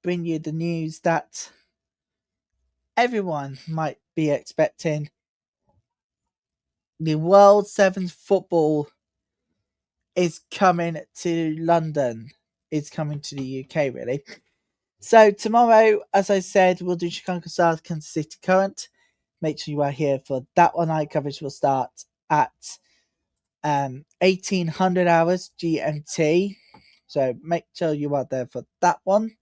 bring you the news that everyone might be expecting. The World Sevens football is coming to London. It's coming to the UK, really. So tomorrow, as I said, we'll do Chicago Stars, Kansas City Current. Make sure you are here for that one. Night coverage will start at 1800 hours GMT. So make sure you are there for that one.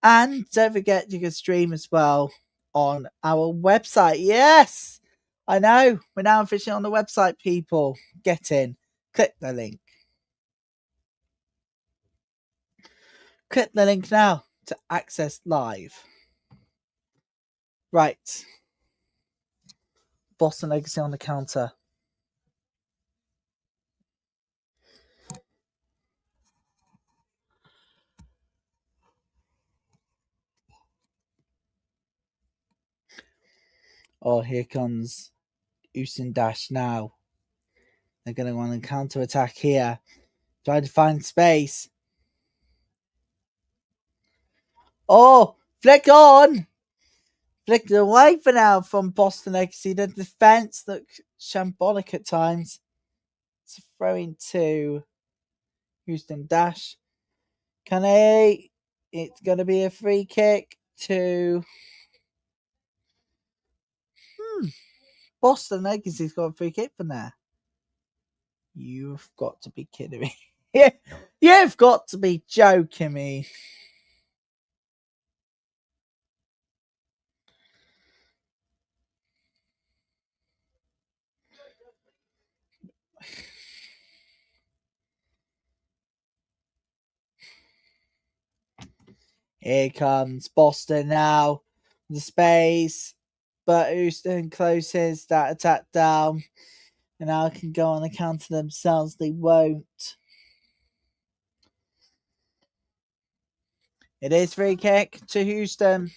And don't forget, you can stream as well on our website. Yes, I know. We're now officially on the website, people. Get in. Click the link. Click the link now to access live. Right. Boston Legacy on the counter. Oh, here comes Houston Dash now. They're going to want to counter attack here. Try to find space. Oh, flick on! Flicked away for now from Boston Legacy. The defense looks shambolic at times. It's a throw into Houston Dash. It's going to be a free kick to Boston Legacy's got a free kick from there. You've got to be kidding me. Yeah, you've got to be joking me. Here comes Boston now. The space. But Houston closes that attack down. And now can go on the counter themselves. They won't. It is free kick to Houston.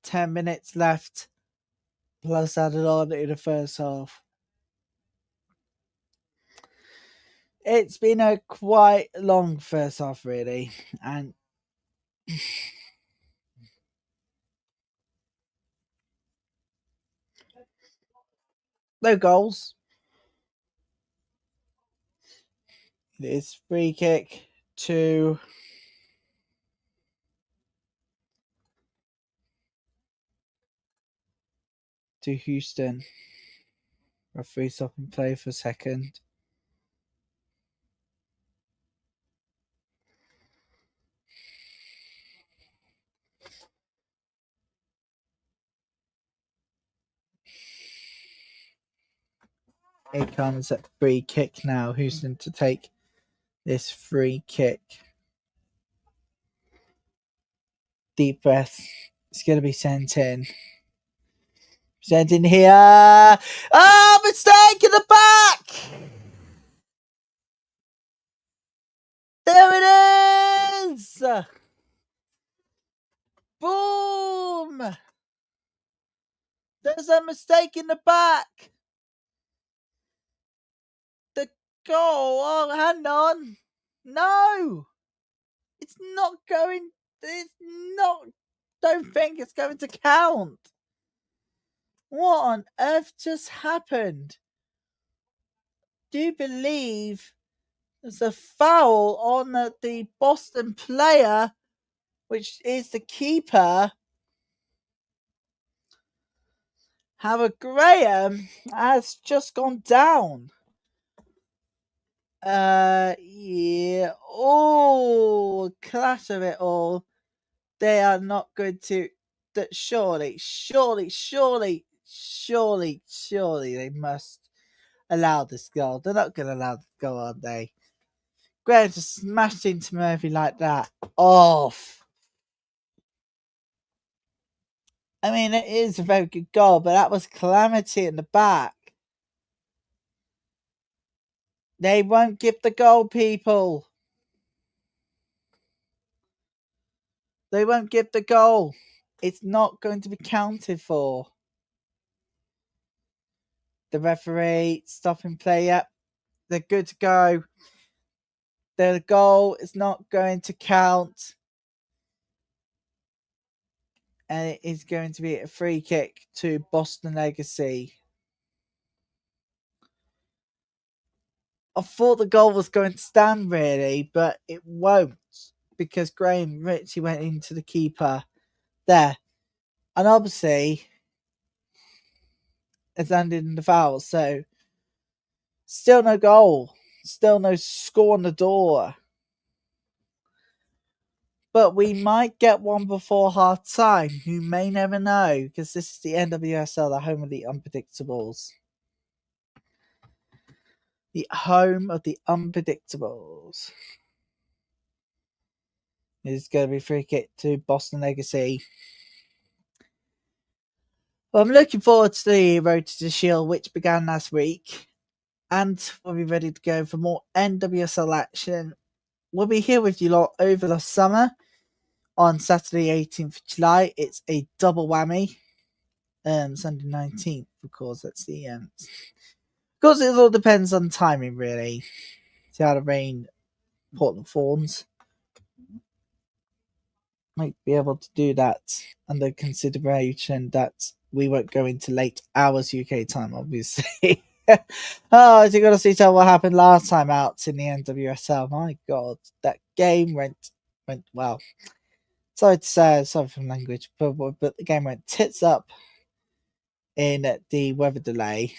10 minutes left. Plus added on in the first half. It's been a quite long first half, really. And no goals. It is free kick to Houston. Referee stop and play for a second. Here comes a free kick now. Who's going to take this free kick? Deep breath. It's going to be sent in. Sent in here. Oh, mistake in the back! There it is! Boom! There's a mistake in the back. The goal. Oh, hang on. No! It's not going. It's not. Don't think it's going to count. What on earth just happened? Do you believe there's a foul on the Boston player, which is the keeper? Howard Graham has just gone down. Yeah. Oh, clash of it all. They are not going to. That surely they must allow this goal. They're not going to allow the goal, are they? Graham just smashed into Murphy like that. Off. I mean, it is a very good goal, but that was calamity in the back. They won't give the goal, people. They won't give the goal. It's not going to be counted for. The referee stopping play. Yep, they're good to go. The goal is not going to count. And it is going to be a free kick to Boston Legacy. I thought the goal was going to stand, really, but it won't, because Graham Ritchie went into the keeper there. And obviously, it's ended in the foul, so still no goal. Still no score on the door. But we might get one before half time. You may never know, because this is the NWSL, the home of the unpredictables. The home of the unpredictables. It's going to be free kick to Boston Legacy. Well, I'm looking forward to the Road to the Shield, which began last week. And we'll be ready to go for more NWSL action. We'll be here with you lot over the summer on Saturday 18th of July. It's a double whammy. Sunday 19th, of course. That's the Of course, it all depends on timing, really. See how the rain Portland Thorns might be able to do that under consideration that we won't go into late hours UK time, obviously. Oh, you got to see what happened last time out in the NWSL. My God, that game went well. Sorry to say, sorry for language, but the game went tits up in the weather delay.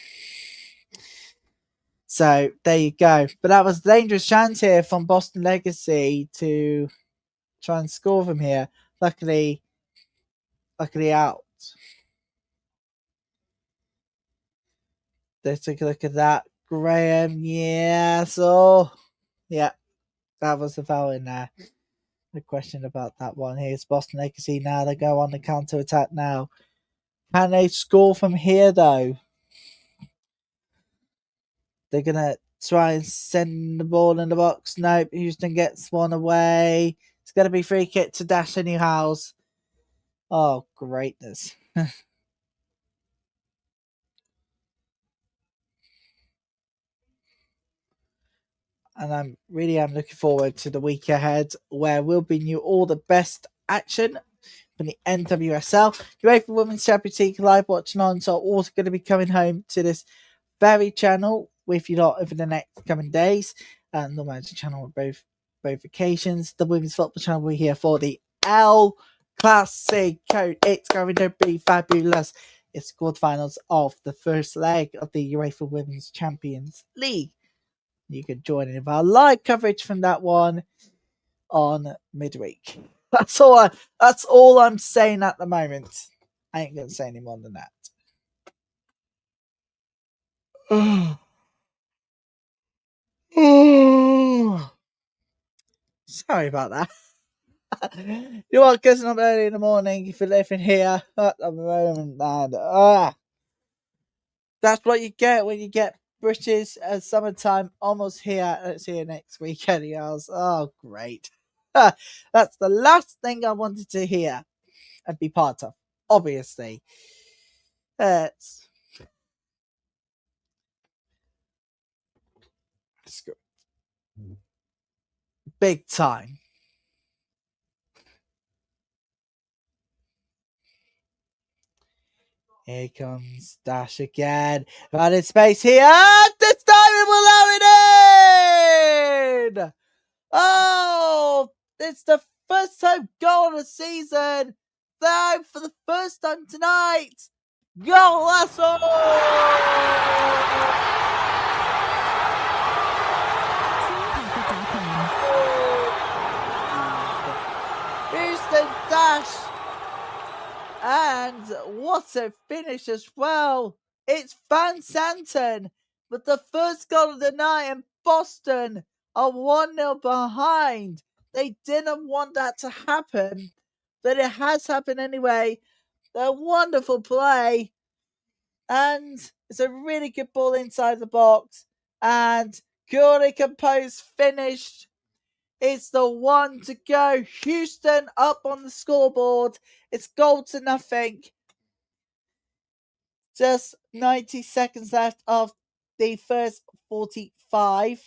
So there you go. But that was a dangerous chance here from Boston Legacy to try and score from here. Luckily out. Let's take a look at that. Graham, yeah, so yeah, that was the foul in there. No question about that one. Here's Boston Legacy now. They go on the counter attack now. Can they score from here though? They're gonna try and send the ball in the box. Nope, Houston gets one away. It's gonna be free kick to Dasha Newhouse. Oh, greatness. And I'm looking forward to the week ahead where we'll bring you all the best action from the NWSL. UEFA Women's Champions League live watching on, so also going to be coming home to this very channel with you lot over the next coming days. And the men's channel on both occasions. The women's football channel we're here for the L Classic code. It's going to be fabulous. It's quarterfinals of the first leg of the UEFA Women's Champions League. You can join in with our live coverage from that one on midweek. That's all I'm saying at the moment. I ain't gonna say any more than that. Sorry about that. You know what? Because I'm early in the morning. If you're living here at the moment, man, that's what you get when you get British summertime almost here. It's here next week, anyhow. Oh, great! That's the last thing I wanted to hear and be part of. Obviously, it's good. Big time. Here comes Dash again. Right in space here. This time it will allow it in! Oh, it's the first time goal of the season. Now for the first time tonight. Goal, that's all! Houston Dash. And what a finish as well. It's Van Santen with the first goal of the night, and Boston are 1-0 behind. They didn't want that to happen, but it has happened anyway. A wonderful play, and it's a really good ball inside the box. And Curly Compose finished. It's the one to go. Houston up on the scoreboard. It's goal to nothing. Just 90 seconds left of the first 45.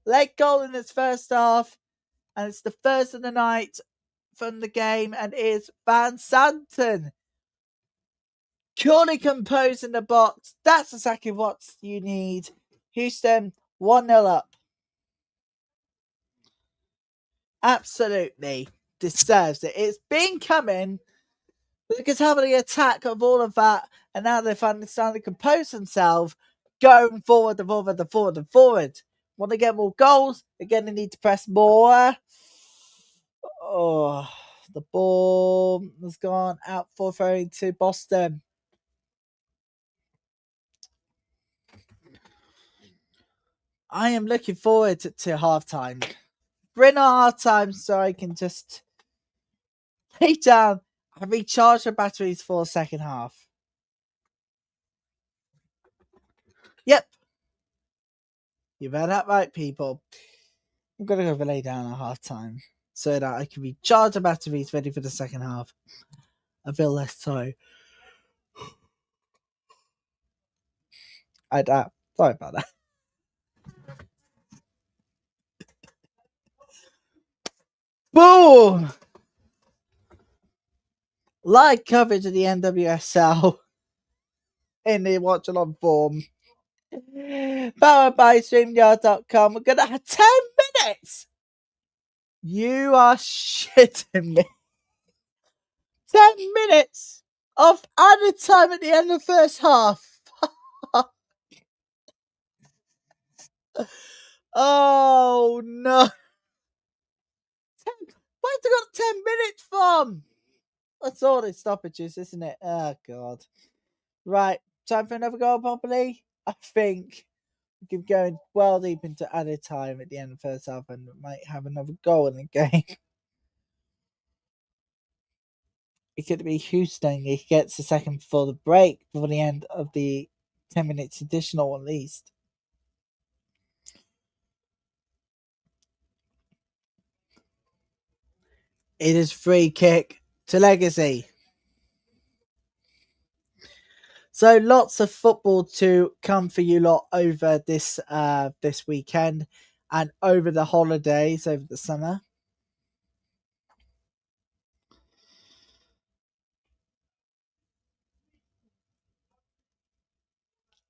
Late goal in its first half, and it's the first of the night from the game, and is Van Santen. Purely composed in the box. That's exactly what you need. Houston 1-0 up. Absolutely deserves it. It's been coming. Because having the attack of all of that, and now they're finally starting to compose themselves, going forward and forward and forward and forward. Want to get more goals? Again, they need to press more. Oh, the ball has gone out for throwing to Boston. I am looking forward to halftime. Bring on halftime so I can just lay down and recharge the batteries for the second half. Yep. You've heard that right, people. I'm going to go lay down at halftime so that I can recharge the batteries ready for the second half. I feel less tired. Sorry about that. Boom! Live coverage of the NWSL in the Watchalong form. Powered by StreamYard.com. We're going to have 10 minutes. You are shitting me. 10 minutes of added time at the end of the first half. Oh no. Where's they got 10 minutes from? That's all the stoppages, isn't it? Oh god. Right, time for another goal properly. I think we can go well deep into added time at the end of the first half and might have another goal in the game. It could be Houston. He gets the second before the break, before the end of the 10 minutes additional at least. It is free kick to Legacy. So lots of football to come for you lot over this weekend and over the holidays, over the summer.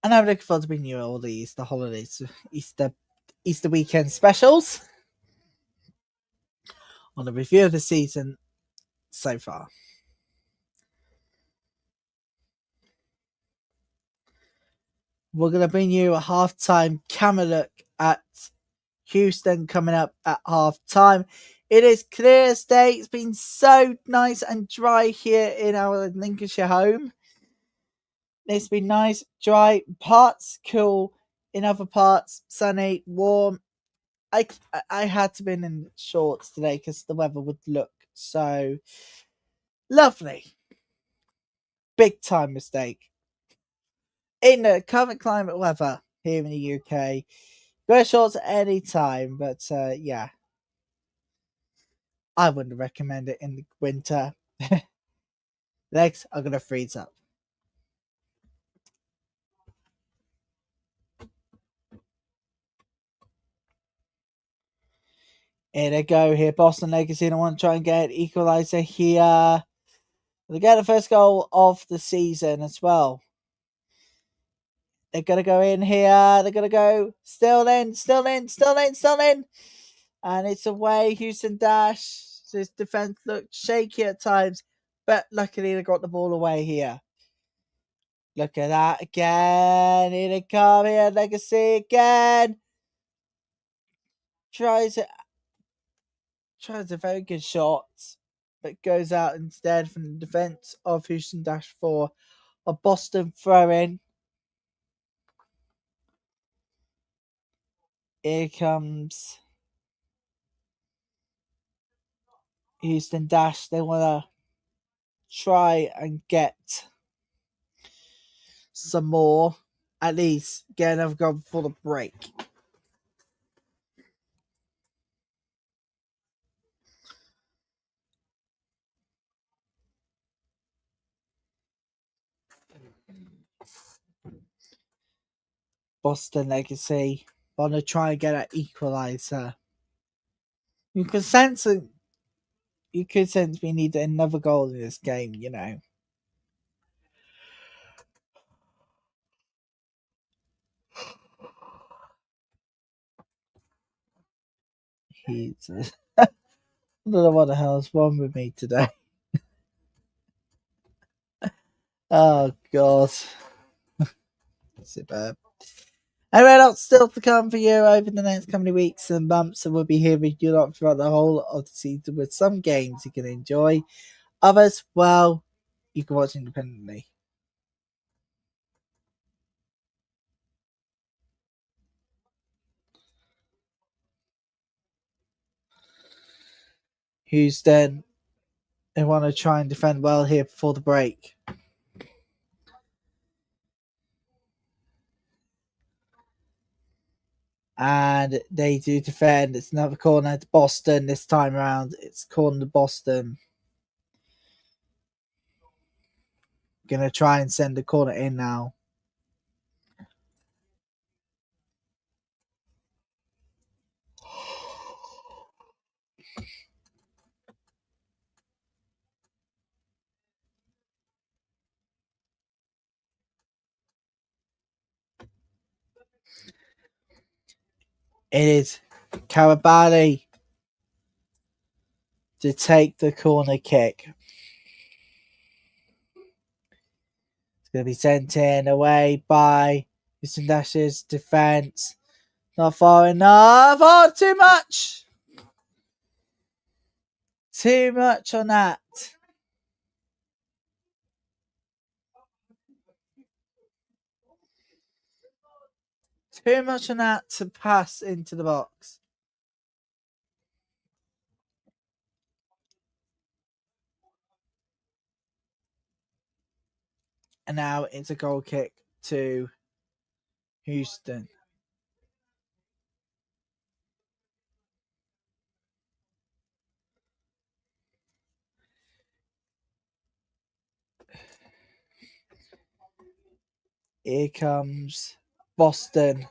And I'm looking forward to bringing you all the Easter holidays, Easter weekend specials on the review of the season so far. We're going to bring you a halftime camera look at Houston coming up at halftime. It is clear as day. It's been so nice and dry here in our Lincolnshire home. It's been nice, dry, parts cool, in other parts sunny, warm. I had to be in shorts today because the weather would look so lovely. Big time mistake. In the current climate weather here in the UK, wear shorts at any time, but yeah, I wouldn't recommend it in the winter. Legs are gonna freeze up. Here they go here, Boston Legacy. I want to try and get equaliser here. They get the first goal of the season as well. They're gonna go in here. They're gonna go still in. And it's away. Houston Dash. His defense looked shaky at times, but luckily they got the ball away here. Look at that again. Here they come here. Legacy again. Tries a very good shot, but goes out instead from the defense of Houston Dash for a Boston throw in. Here comes Houston Dash. They want to try and get some more. At least get another goal before the break. Boston Legacy want to try and get an equaliser. You can sense we need another goal in this game, you know. He's I don't know what the hell's wrong with me today. Oh god. Superb. Anyway, lots still to come for you over the next coming weeks and months, and we'll be here with you lot throughout the whole of the season with some games you can enjoy. Others, well, you can watch independently. Houston, they want to try and defend well here before the break. And they do defend. It's another corner to Boston this time around. It's corner to Boston. Gonna try and send the corner in now. It is Karabali to take the corner kick. It's going to be sent in away by Houston Dash's defense. Not far enough. Oh, too much. Too much on that. Too much on that to pass into the box. And now it's a goal kick to Houston. Here comes Boston.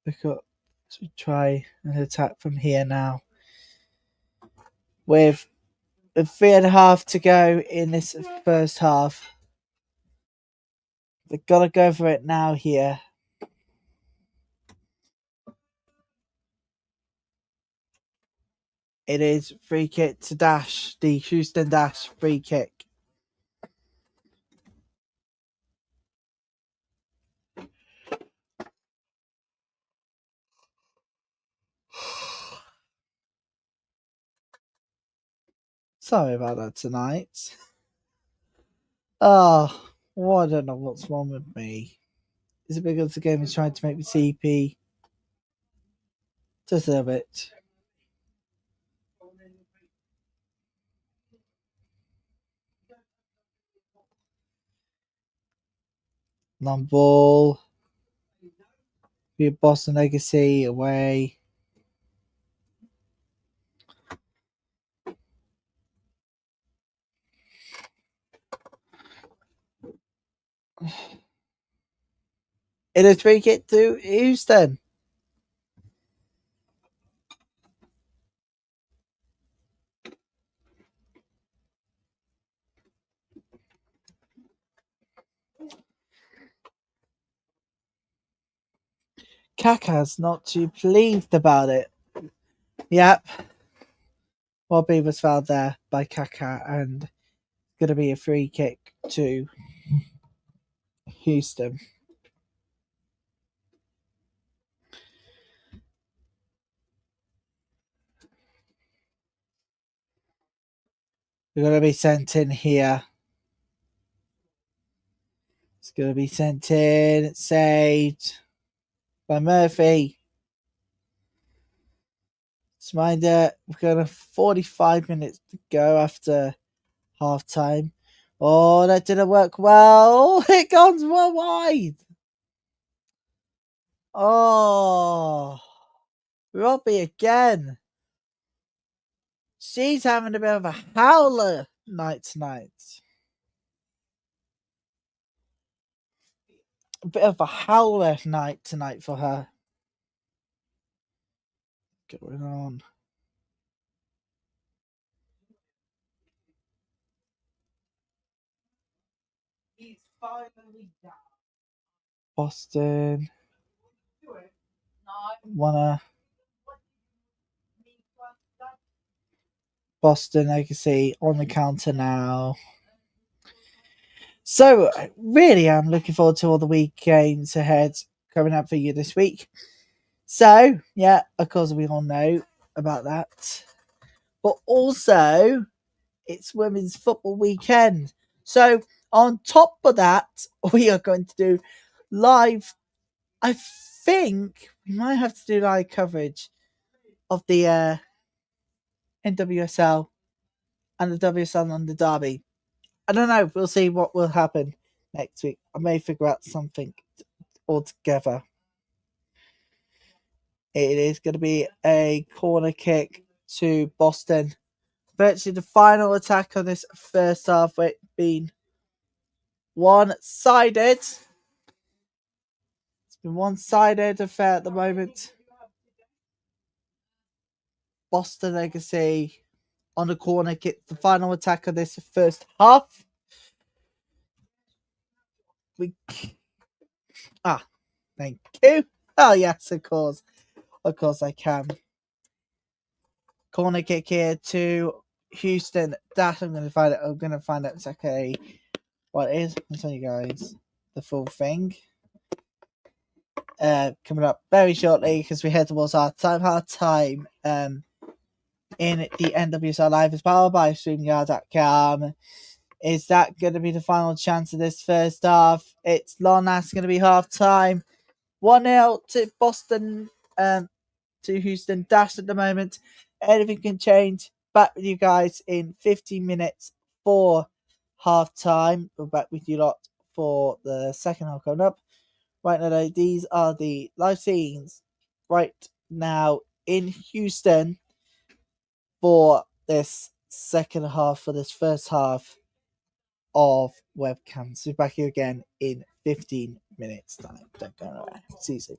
Look up to try an attack from here now. With 3.5 to go in this first half. They've got to go for it now here. It is free kick to Dash, the Houston Dash free kick. Sorry about that tonight. Oh, well, I don't know what's wrong with me. Is it because the game is trying to make me CP? Just a little bit. Long ball. Be Boston Legacy away. It is free kick to Houston. Kaka's not too pleased about it. Yep. Bobby was fouled there by Kaka, and going to be a free kick to Houston. We're going to be sent in here. It's going to be sent in, saved by Murphy. Just reminder, we've got 45 minutes to go after half time. Oh, that didn't work well. It goes well wide. Oh, Robbie again. She's having a bit of a howler night tonight. A bit of a howler night tonight for her. Going on. He's finally down. Boston. Wanna. Boston, I can see on the counter now. So, really, I'm looking forward to all the week games ahead coming up for you this week. So, yeah, of course, we all know about that. But also, it's Women's Football Weekend. So, on top of that, we are going to do live. I think we might have to do live coverage of the NWSL and the WSL and the Derby. I don't know. We'll see what will happen next week. I may figure out something altogether. It is going to be a corner kick to Boston. Virtually the final attack of this first half, it's been one-sided. It's been one-sided affair at the moment. Boston Legacy on the corner kick, the final attack of this first half. Thank you. Oh yes, of course I can. Corner kick here to Houston. That I'm gonna find out exactly what it is. I'll tell you guys the full thing. Coming up very shortly because we head towards our time. In the NWSL Live is powered by StreamYard.com. Is that going to be the final chance of this first half? It's long as going to be half time. 1-0 to Boston, to Houston Dash at the moment. Anything can change. Back with you guys in 15 minutes for half time. We're back with you lot for the second half coming up. Right now, these are the live scenes right now in Houston for this second half, for this first half of webcam. So back here again in 15 minutes time. Don't go anywhere. See you soon.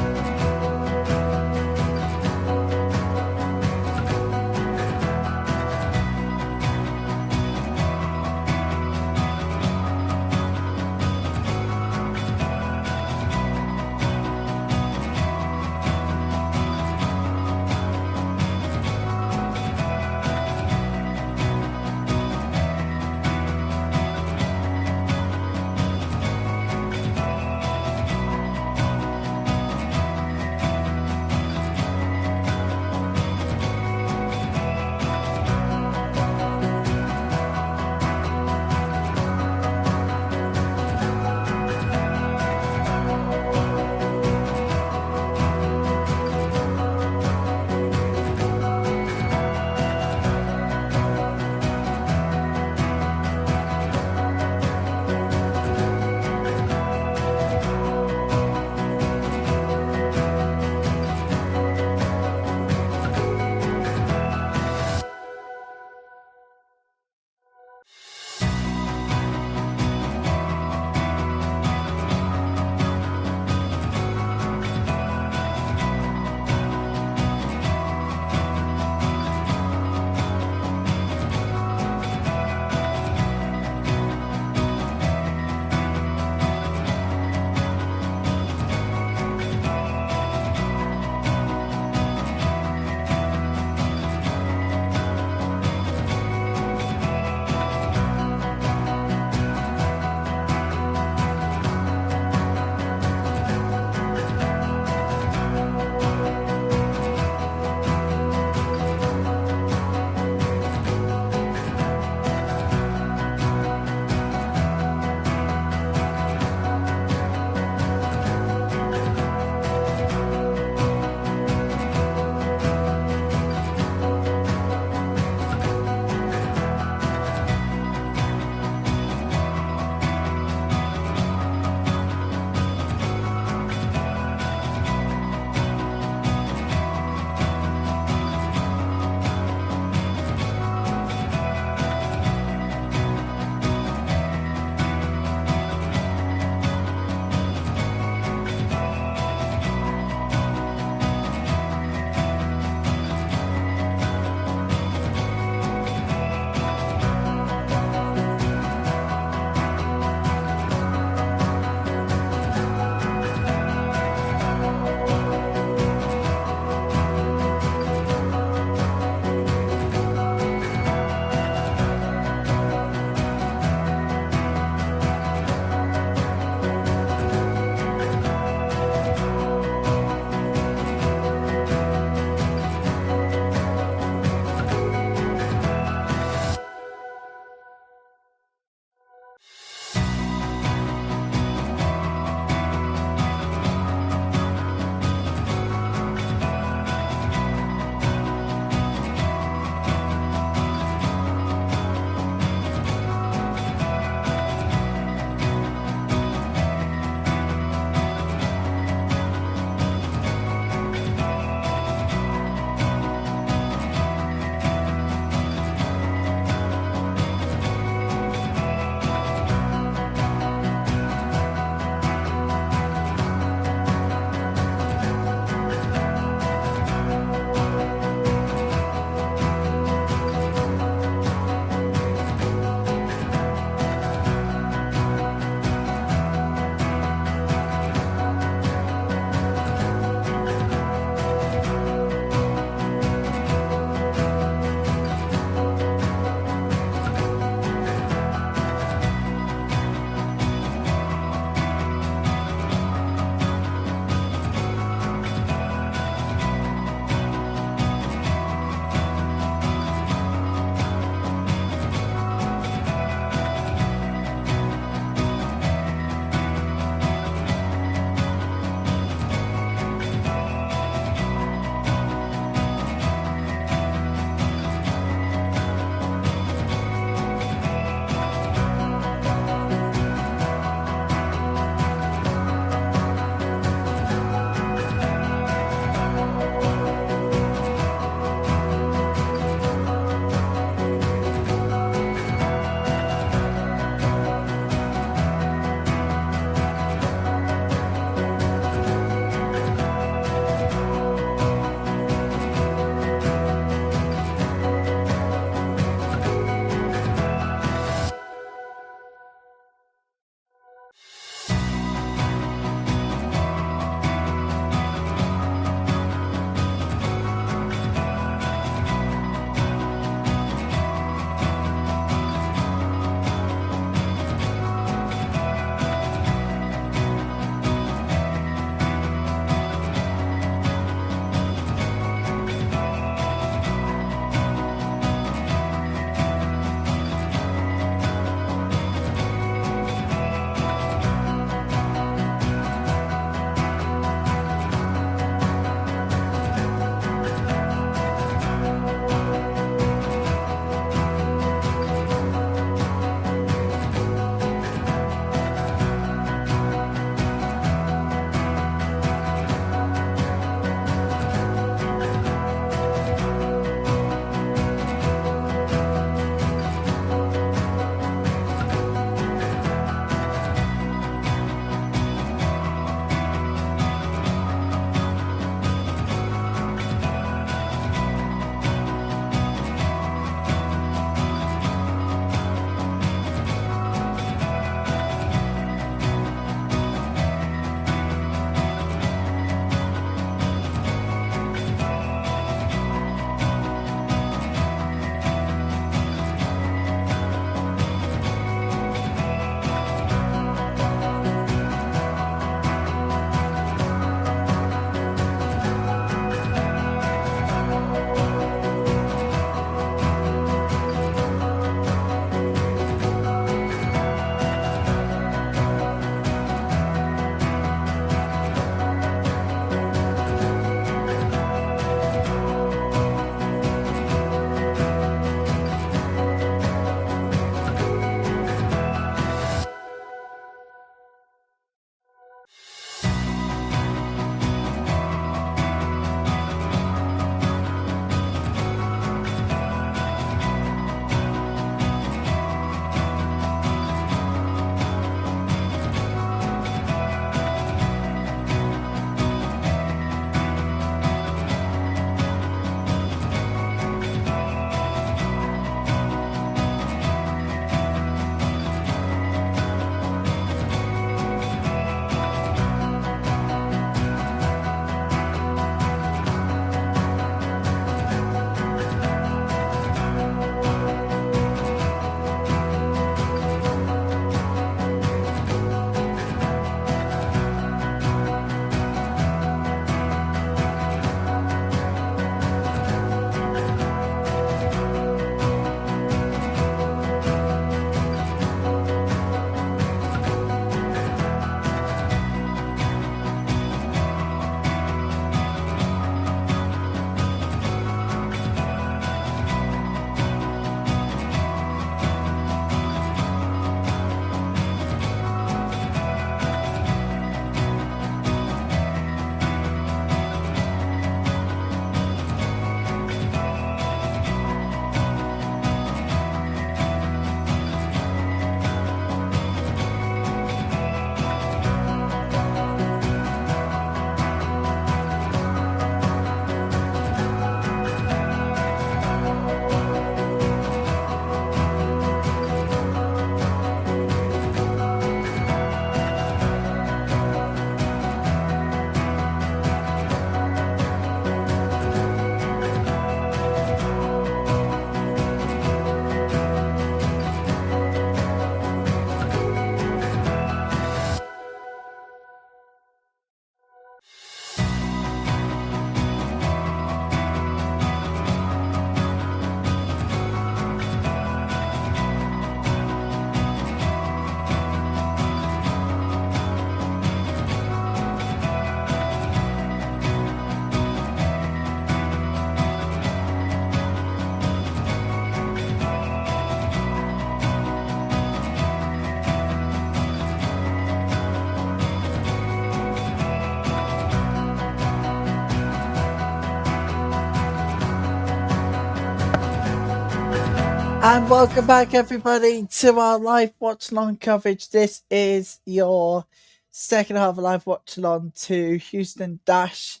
And welcome back, everybody, to our live watch along coverage. This is your second half of live watch along to Houston Dash.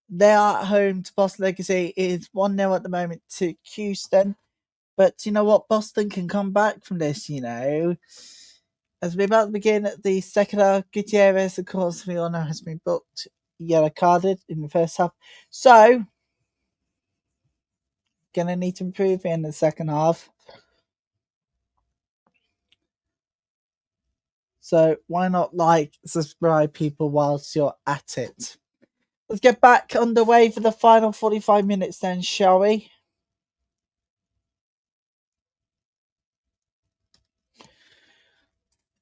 They are at home to Boston Legacy. It is 1-0 at the moment to Houston. But you know what? Boston can come back from this, As we're about to begin the second half, Gutierrez, of course, we all know, has been booked yellow carded in the first half. So, gonna need to improve in the second half. So why not subscribe, people, whilst you're at it? Let's get back underway for the final 45 minutes then, shall we?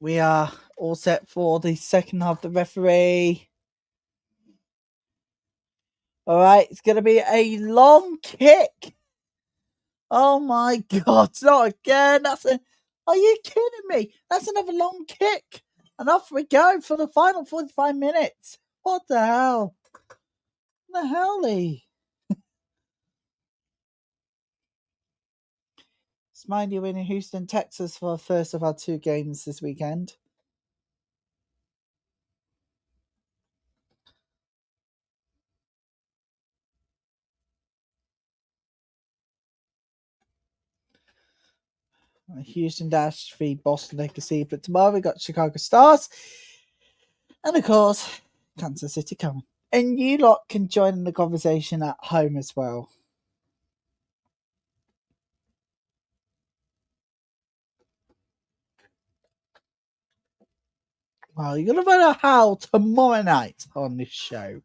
We are all set for the second half. The referee. All right, it's going to be a long kick. Oh my God, not again. Are you kidding me? That's another long kick. And off we go for the final 45 minutes. What the hell? What the hell, Lee? Smiley win in Houston, Texas for our first of our two games this weekend. Houston Dash v Boston Legacy, but tomorrow we got Chicago Stars and of course Kansas City coming. And you lot can join in the conversation at home as well. Well, you're gonna find out how tomorrow night on this show.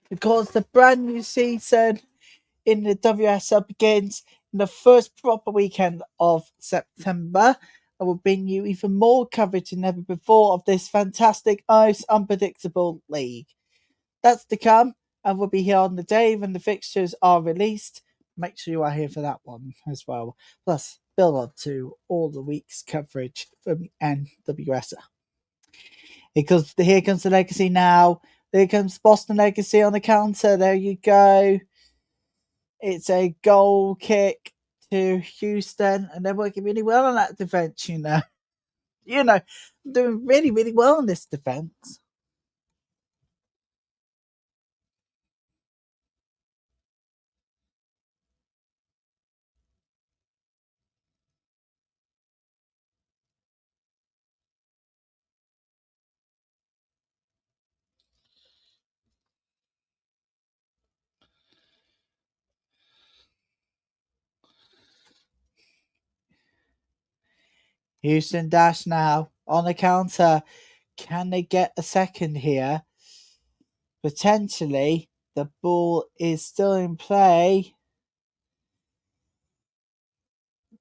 Because the brand new season in the WSL begins in the first proper weekend of September. I will bring you even more coverage than ever before of this fantastic, most unpredictable league. That's to come, and we'll be here on the day when the fixtures are released. Make sure you are here for that one as well. Plus, build up to all the week's coverage from NWSL. Because here comes the Legacy now. Here comes Boston Legacy on the counter. There you go. It's a goal kick to Houston, and they're working really well on that defense, doing really, really well on this defense. Houston Dash now on the counter. Can they get a second here? Potentially. The ball is still in play.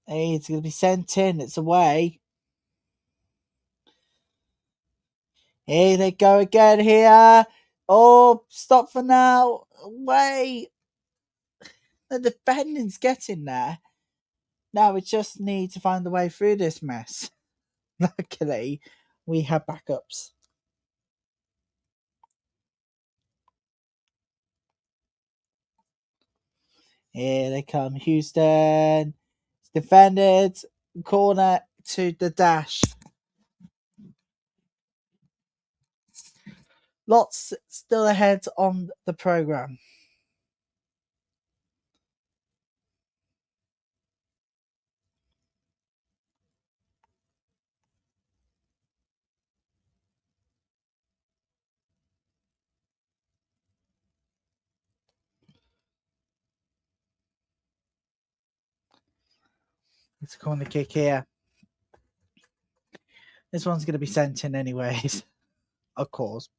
Hey, it's going to be sent in. It's away. Here they go again here. Oh, stop for now. Wait. The defending's getting there. Now we just need to find a way through this mess. Luckily, we have backups. Here they come, Houston. It's defended. Corner to the Dash. Lots still ahead on the programme. It's a corner kick here. This one's going to be sent in anyways, of course.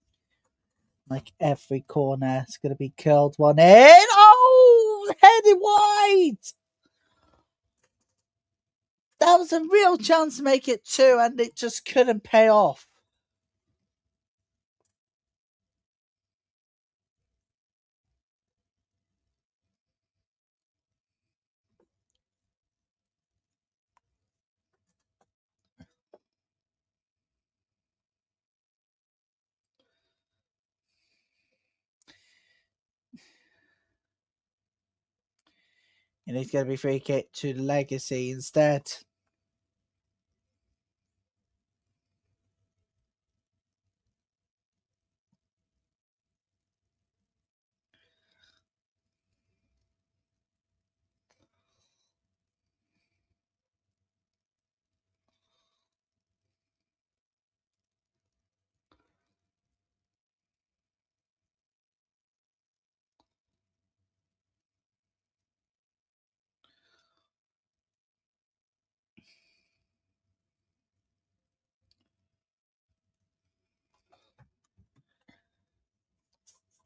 Like every corner is going to be curled one in. Oh, headed wide. That was a real chance to make it 2, and it just couldn't pay off. And it's going to be free kick to Legacy instead.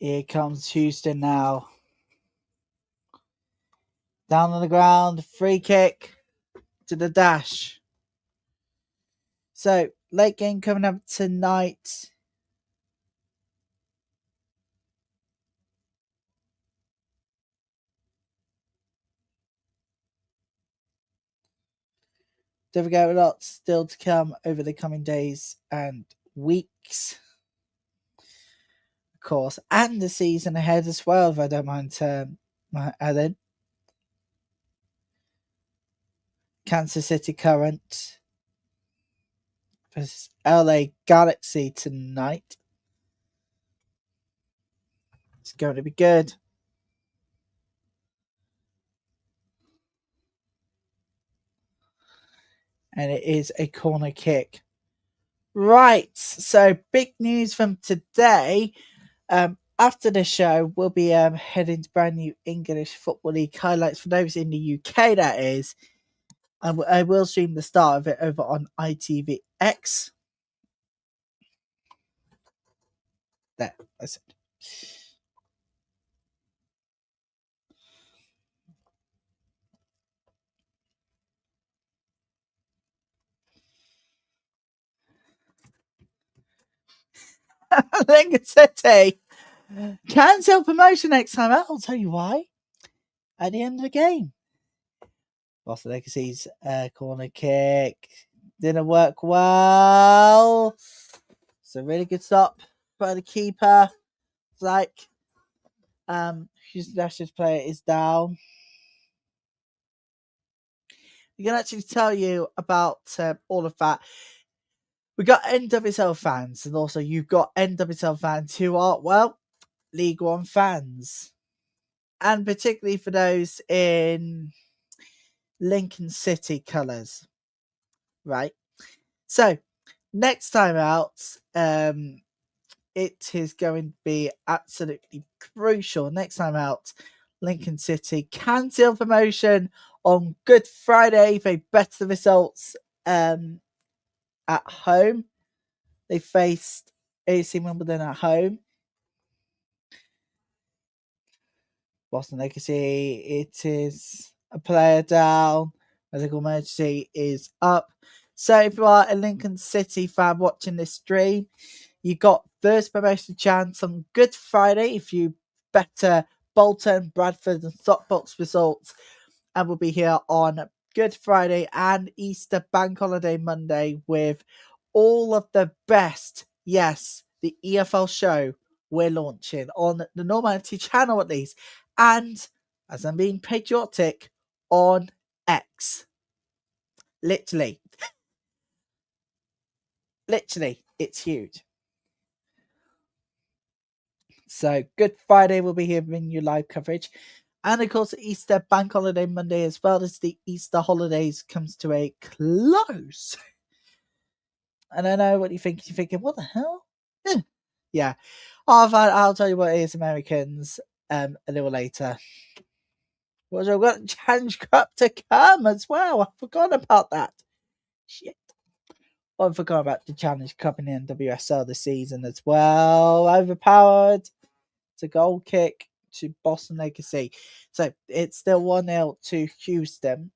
Here comes Houston now. Down on the ground, free kick to the dash. So, late game coming up tonight. Don't forget, a lot still to come over the coming days and weeks. Of course, and the season ahead as well, if I don't mind adding. Kansas City Current versus LA Galaxy tonight. It's going to be good. And it is a corner kick. Right, so big news from today. After the show, we'll be heading to brand new English Football League highlights for those in the UK, that is. And I will stream the start of it over on ITVX. There, that's it. Lincoln City cancel promotion next time out. I'll tell you why. At the end of the game. Boston Legacy's corner kick didn't work well. It's a really good stop by the keeper. It's like Houston Dash's player is down. We can actually tell you about all of that. We got NWSL fans, and also you've got NWSL fans who are, well, League One fans. And particularly for those in Lincoln City colours. Right? So, next time out, it is going to be absolutely crucial. Next time out, Lincoln City cancel promotion on Good Friday. They better the results at home. They faced AC Wimbledon at home. Boston Legacy, it is a player down. Medical emergency is up. So if you are a Lincoln City fan watching this stream, you got first promotion chance on Good Friday if you better Bolton, Bradford and Stockbox results. And we'll be here on Good Friday and Easter Bank Holiday Monday with all of the best, yes, the EFL show we're launching on the Normality channel at least. And as I'm being patriotic, on X. Literally, it's huge. So Good Friday will be here bringing you live coverage. And of course, Easter Bank Holiday Monday as well as the Easter holidays comes to a close. And I know what you're thinking. You're thinking, what the hell? Yeah. I'll tell you what it is, Americans, a little later. Well, we've got Challenge Cup to come as well. I forgot about that. Shit. I forgot about the Challenge Cup in the NWSL this season as well. Overpowered. It's a goal kick to Boston Legacy. So it's still 1-0 to Houston.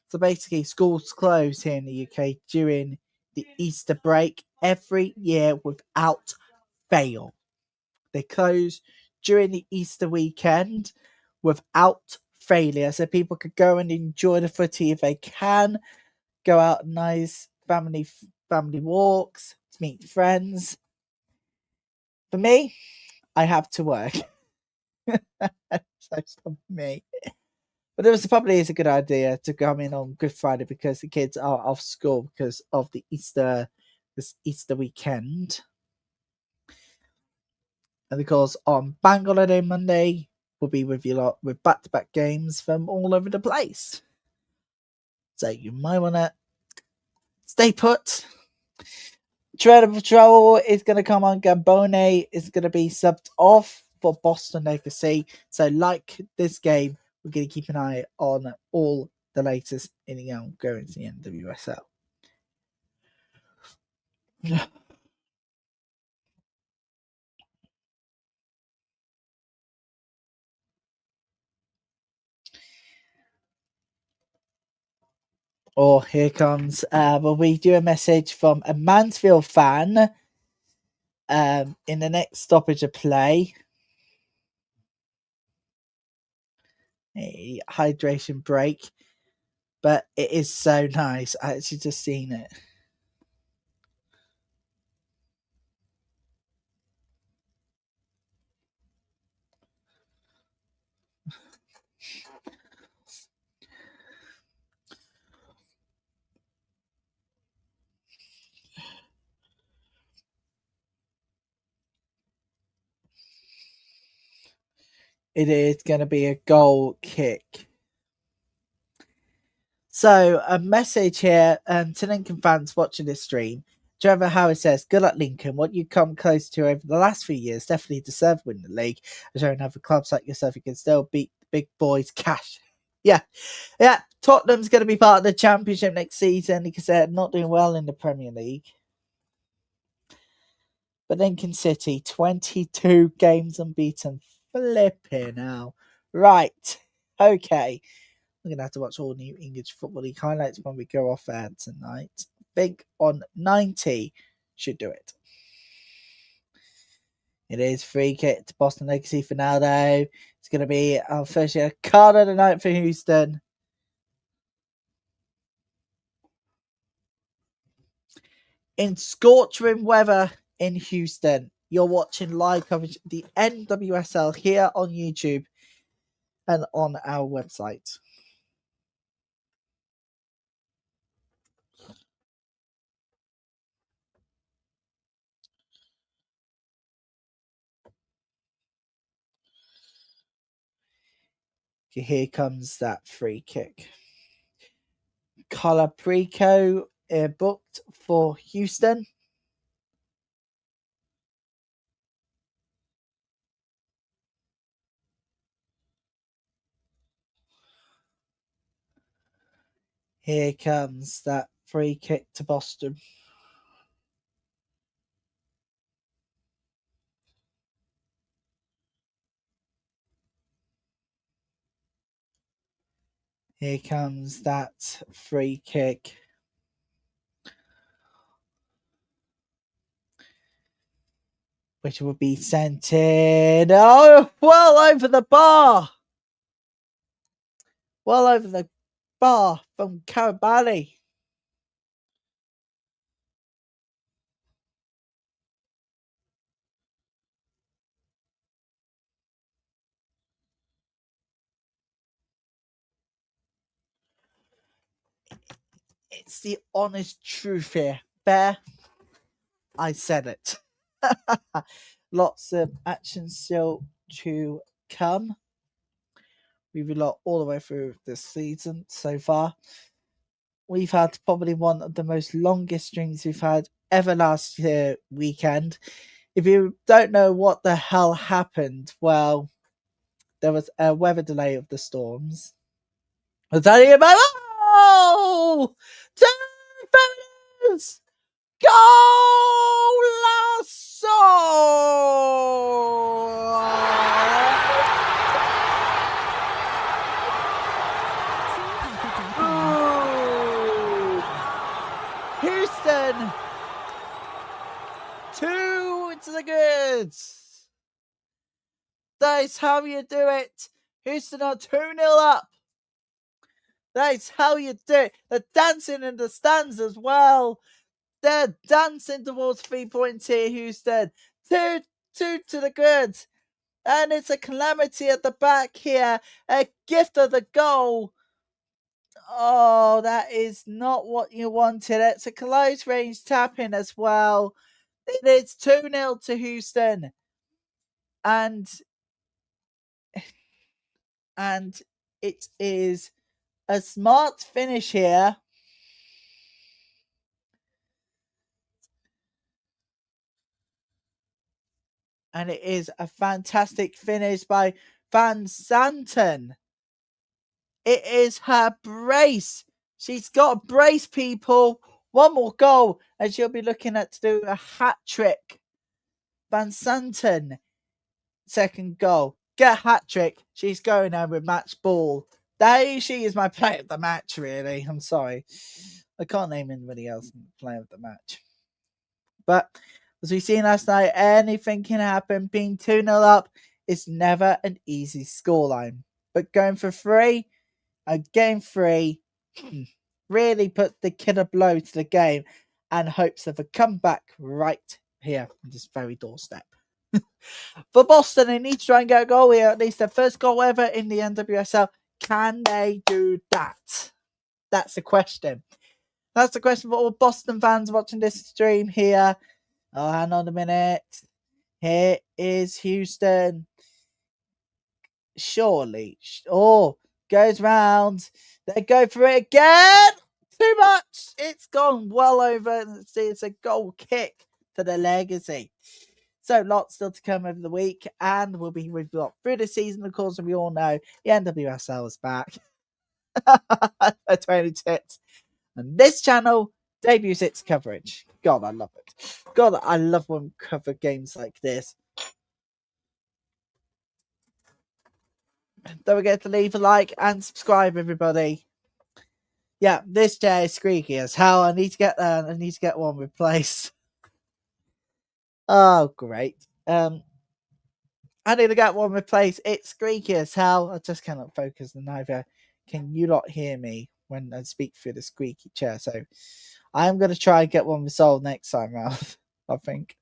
So basically, schools close here in the UK during the Easter break every year without fail. They close during the Easter weekend without failure. So people could go and enjoy the footy if they can. Go out on nice family walks, to meet friends. For me, I have to work. So stop me. But it was probably is a good idea to come in on Good Friday because the kids are off school because of this Easter weekend. And of course, on Bank Holiday Monday, we'll be with you lot with back-to-back games from all over the place. So you might want to stay put. Treasure Patrol is going to come on. Gambone is going to be subbed off for Boston Legacy. So like this game, we're going to keep an eye on all the latest in the going to the NWSL. Oh, here comes. Well, we do a message from a Mansfield fan in the next stoppage of play. A hydration break. But it is so nice. I actually just seen it. It is going to be a goal kick. So, a message here to Lincoln fans watching this stream. Trevor Howard says, good luck, Lincoln. What you come close to over the last few years definitely deserve to win the league. Showing other clubs like yourself, you can still beat the big boys cash. Yeah. Tottenham's going to be part of the Championship next season because they're not doing well in the Premier League. But Lincoln City, 22 games unbeaten. Flipping now. Right. Okay. We're going to have to watch all new English Football League highlights when we go off air tonight. Big on 90 should do it. It is free kick to Boston Legacy for now, though. It's going to be our first year card of the night for Houston. In scorching weather in Houston, you're watching live coverage of the NWSL here on YouTube and on our website. Here comes that free kick. Calaprico booked for Houston. Here comes that free kick to Boston. Here comes that free kick. Which will be sent in. Oh, well over the bar. Well over the bar from Carabali. It's the honest truth here. Fair. I said it. Lots of action still to come. We've been all the way through this season so far. We've had probably one of the most longest streams we've had ever last year weekend. If you don't know what the hell happened, well, there was a weather delay of the storms. I'll tell you about it. goal! Defenders! Goal! Lasso! Houston! 2 to the goods! That's how you do it! Houston are 2-0 up! That's how you do it! They're dancing in the stands as well! They're dancing towards 3 points here, Houston! 2 to the goods! And it's a calamity at the back here! A gift of the goal! Oh, that is not what you wanted. It's a close range tap in as well. It is 2-0 to Houston. And it is a smart finish here. And it is a fantastic finish by Van Santen. It is her brace. She's got a brace, people. One more goal, and she'll be looking at to do a hat trick. Van Santen, second goal. Get a hat trick. She's going home with match ball. She is my player of the match, really. I'm sorry. I can't name anybody else player of the match. But as we've seen last night, anything can happen. Being 2-0 up is never an easy scoreline. But going for 3, game 3, really put the killer blow to the game and hopes of a comeback right here on this very doorstep. For Boston, they need to try and get a goal here, at least their first goal ever in the NWSL. Can they do that? That's the question. That's the question for all Boston fans watching this stream here. Oh, hang on a minute. Here is Houston. Surely. Oh, goes round. They go for it again. Too much. It's gone well over. It's a goal kick to the legacy. So lots still to come over the week, and we'll be through the season. Of course, and we all know the NWSL is back. 26. And this channel debuts its coverage. God, I love it. God, I love when we cover games like this. Don't forget to leave a like and subscribe, everybody. Yeah, this chair is squeaky as hell. I need to get I need to get one replaced. Oh, great. I need to get one replaced. It's squeaky as hell. I just cannot focus, and neither can you not hear me when I speak through the squeaky chair. So I'm going to try and get one resolved next time round, I think.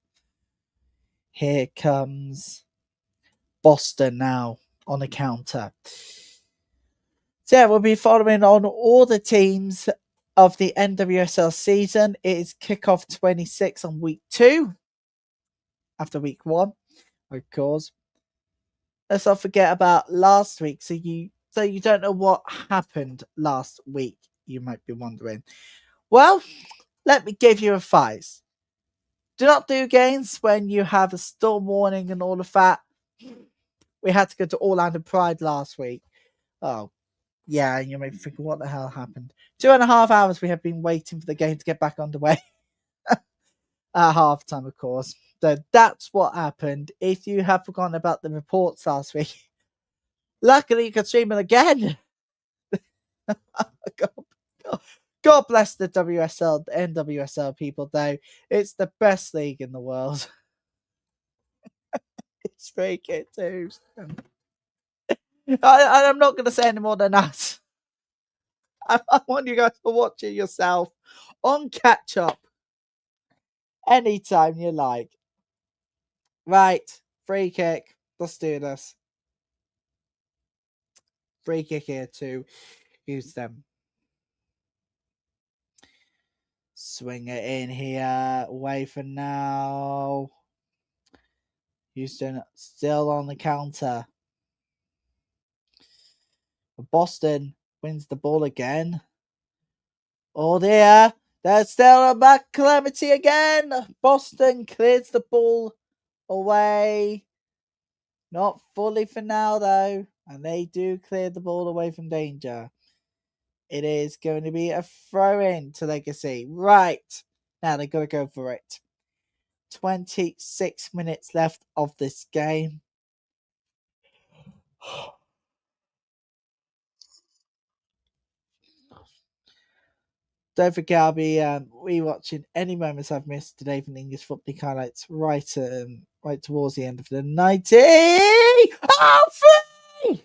Here comes Boston now on the counter. So yeah, we'll be following on all the teams of the NWSL season. It is kickoff 26 on week 2 after week 1, of course. Let's not forget about last week. So you don't know what happened last week, you might be wondering. Well, let me give you advice. Do not do games when you have a storm warning and all of that. We had to go to Orlando Pride last week. Oh, yeah, you may be thinking, what the hell happened? 2.5 hours we have been waiting for the game to get back underway. At half time, of course. So that's what happened. If you have forgotten about the reports last week, luckily you can stream it again. God bless the WSL, the NWSL people, though. It's the best league in the world. It's very good too. I'm not going to say any more than that. I want you guys to watch it yourself on catch up anytime you like. Right, free kick. Let's do this. Free kick here to Houston. Swing it in here. Away for now. Houston still on the counter. Boston wins the ball again. Oh dear. There's still a back calamity again. Boston clears the ball away. Not fully for now, though. And they do clear the ball away from danger. it is going to be a throw-in to Legacy. Right. Now they've got to go for it. 26 minutes left of this game. Don't forget, I'll be rewatching any moments I've missed today from the English football highlights right towards the end of the 90. Oh, free!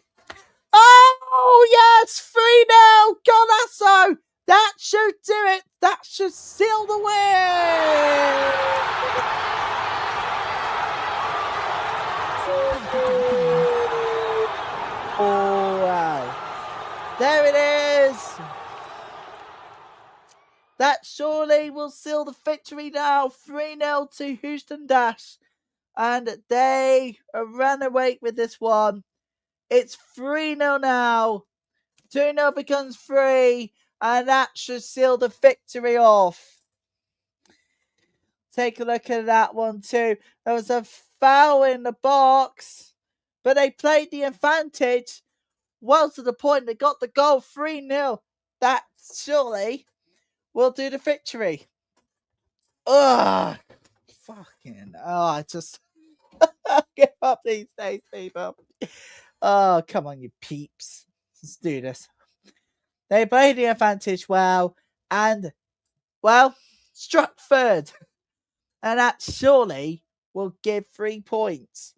Oh, yes, 3 now. Golasso! That should do it. That should seal the win. Oh, wow. There it is. That surely will seal the victory now. 3-0 to Houston Dash. And they ran away with this one. It's 3-0 now. 2-0 becomes 3. And that should seal the victory off. Take a look at that one too. There was a foul in the box. But they played the advantage. Well to the point they got the goal 3-0. That surely will do the victory. Ugh. Fucking. Oh, I just give up these days, people. Oh, come on, you peeps. Let's do this. They played the advantage well and, well, struck third. And that surely will give 3 points.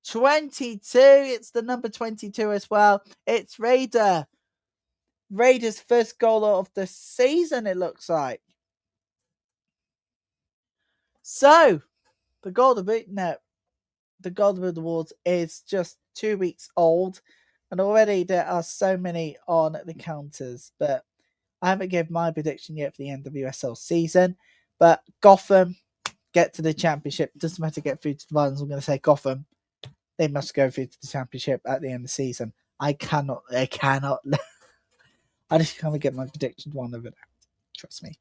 22. It's the number 22 as well. It's Raiders' first goal of the season, it looks like. So, the Golden Boot Awards is just 2 weeks old, and already there are so many on the counters. But I haven't given my prediction yet for the NWSL season. But Gotham get to the championship. Doesn't matter to get through to the finals. I'm going to say Gotham. They must go through to the championship at the end of the season. I cannot. I just can't get my prediction one of it. Trust me.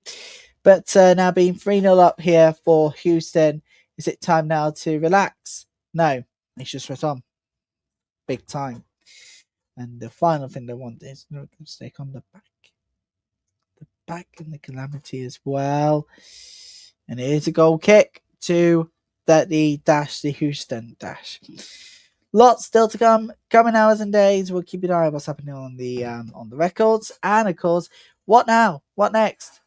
But now being 3-0 up here for Houston, is it time now to relax? No, they should sweat on. Big time. And the final thing they want is no mistake on the back. The back and the Calamity as well. And it is a goal kick to the Houston Dash. Lots still to come, coming hours and days. We'll keep an eye on what's happening on the records. And of course, what now? What next?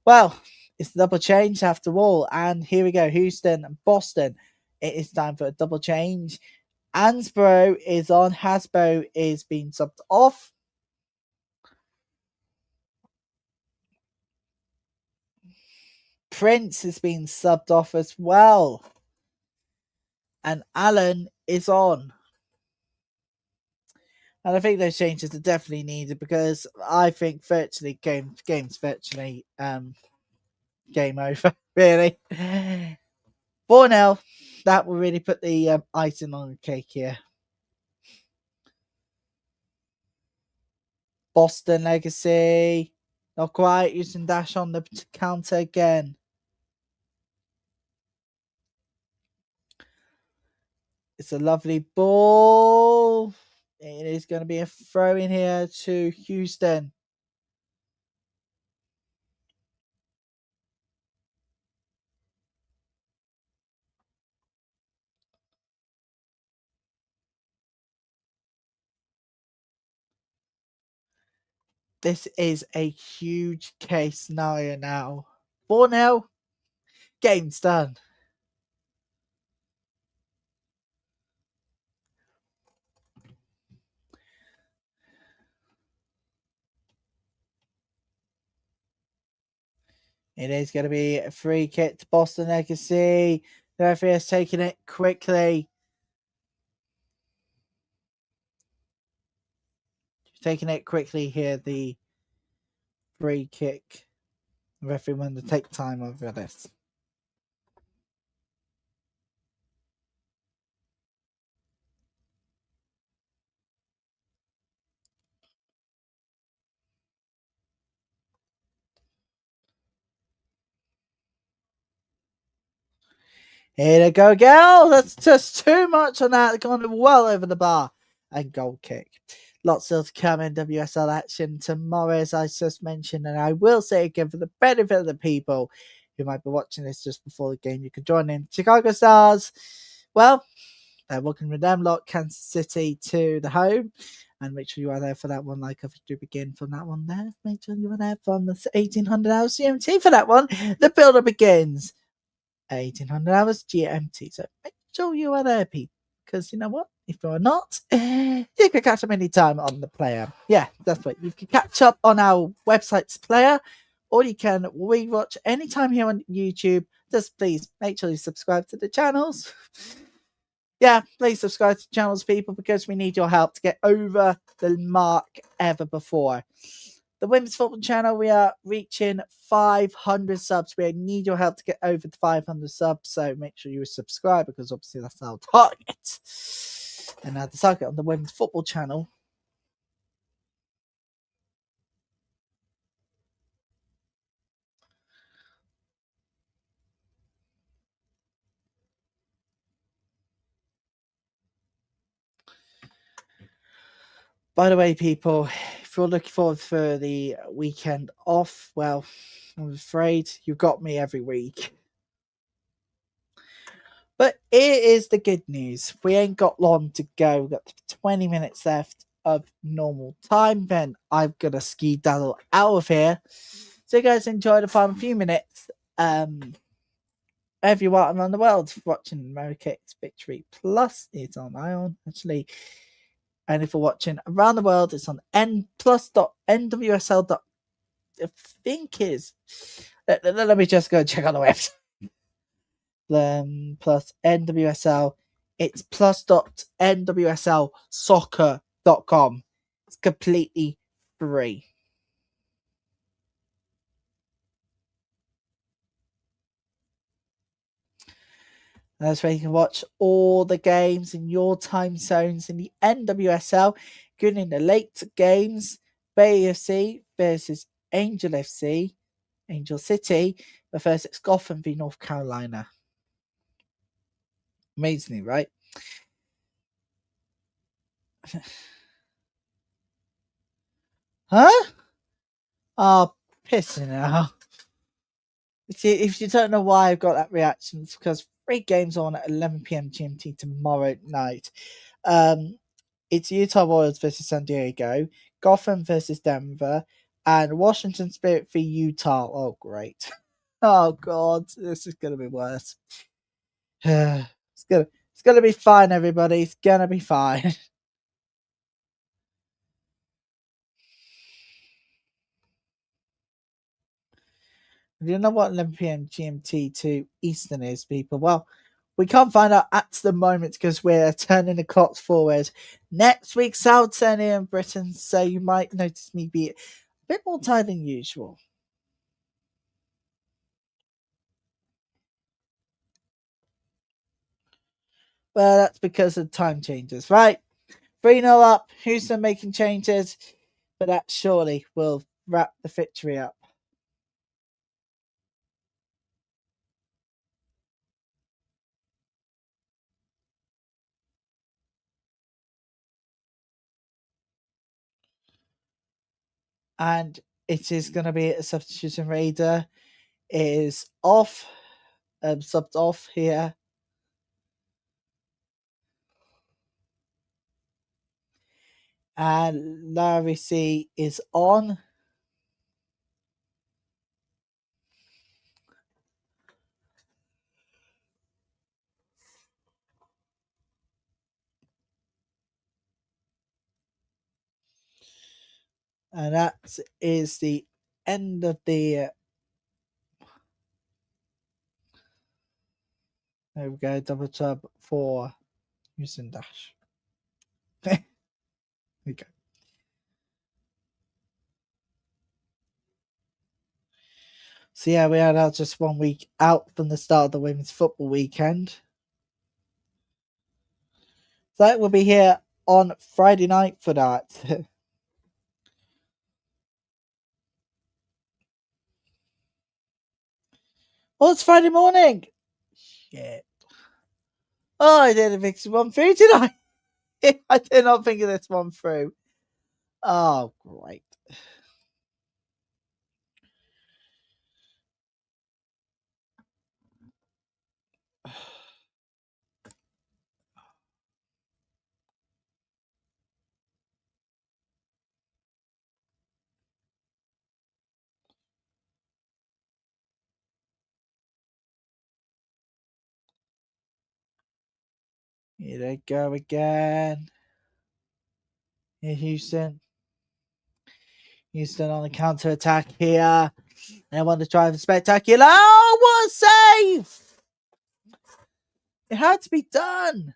Well, it's the double change after all. And here we go. Houston and Boston. It is time for a double change. Ansbro is on. Hasbro is being subbed off. Prince is being subbed off as well. And Allen is on. And I think those changes are definitely needed because I think virtually game's virtually game over, really. 4-0. That will really put the icing on the cake here. Boston Legacy. Not quite. Using Dash on the counter again. It's a lovely ball. It is going to be a throw in here to Houston. This is a huge case scenario now. 4-0. Game's done. It is going to be a free kick to Boston Legacy. The referee is taking it quickly. Taking it quickly here, the free kick. The referee wanted to take time over this. Here they go, girl. That's just too much on that. Gone well over the bar. And goal kick. Lots of to come NWSL action tomorrow, as I just mentioned, and I will say again for the benefit of the people who might be watching this just before the game, you can join in. Chicago Stars, well, they're welcoming them lot, Kansas City to the home. And make sure you are there for that one, like I do begin from that one there. Make sure you are there from the 1800 hours GMT for that one. The build-up begins 1800 hours GMT. So make sure you are there, people. Because you know what? If you're not, you can catch them anytime on the player. Yeah, that's right. You can catch up on our website's player, or you can rewatch anytime here on YouTube. Just please make sure you subscribe to the channels. Yeah, please subscribe to the channels, people, because we need your help to get over the mark ever before. The Women's Football channel, we are reaching 500 subs. We need your help to get over the 500 subs, so make sure you subscribe, because obviously that's our target. And the target on the Women's Football channel. By the way, people, if you're looking forward for the weekend off, well, I'm afraid you got me every week. But here is the good news. We ain't got long to go. We've got 20 minutes left of normal time. Then I'm going to ski daddle out of here. So you guys enjoy the final few minutes. Wherever you are around the world, watching America, it's Victory Plus. It's on Ion, actually. And if you're watching around the world, it's on nplus.nwsl. I think is. Let me just go check on the website. Plus NWSL. It's plus.nwslsoccer.com. It's completely free. That's where you can watch all the games in your time zones in the NWSL, including the late games, Bay FC versus Angel FC, Angel City versus Gotham v North Carolina. Amazing, right? Huh? Oh, pissing out. If you don't know why I've got that reaction, it's because 3 games on at 11 p.m. GMT tomorrow night. It's Utah Royals versus San Diego, Gotham versus Denver, and Washington Spirit v Utah. Oh, great. Oh, God. This is going to be worse. It's gonna be fine, everybody. It's gonna be fine. You know what 11 p.m. GMT to Eastern is, people? Well, we can't find out at the moment because we're turning the clocks forward. Next week, South turn here in Britain, so you might notice me be a bit more tired than usual. Well, that's because of time changes, right? 3-0 up, Houston making changes, but that surely will wrap the victory up. And it is going to be a substitution. Raider is off, subbed off here. And Larry C is on. And that is the end of the. There we go, double tap for Houston Dash. There we go. So yeah, we are now just 1 week out from the start of the women's football weekend. So we'll be here on Friday night for that. Oh, it's Friday morning. Shit. Oh, I didn't think this one through, did I? I did not think of this one through. Oh, great. Here they go again. Here, Houston. Houston on the counter attack here. They want to try the spectacular. Oh, what a save! It had to be done.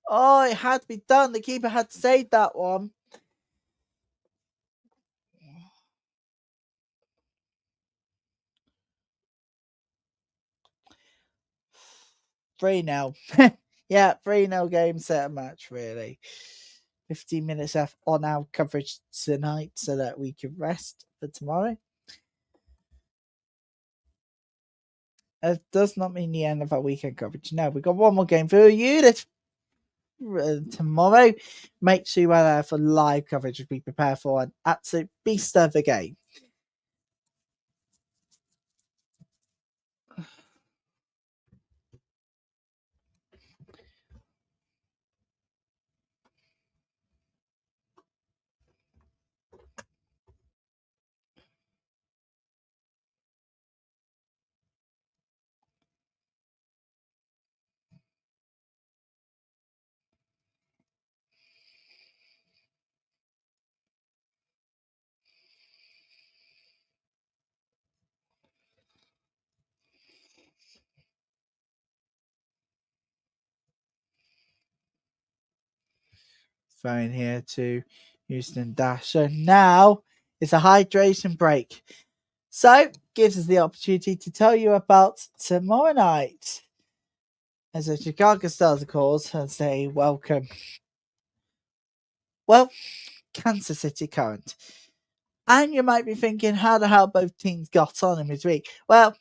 Oh, it had to be done. The keeper had to save that one. Three now. Yeah, 3-0 game, set, match, really. 15 minutes left on our coverage tonight so that we can rest for tomorrow. It does not mean the end of our weekend coverage. No, we've got one more game for you tomorrow. Make sure you are there for live coverage as we prepare for an absolute beast of a game. Phone here to Houston Dash. So now it's a hydration break. So gives us the opportunity to tell you about tomorrow night. As the Chicago Stars, of course, and say welcome. Well, Kansas City Current. And you might be thinking, how the hell both teams got on in midweek? Well,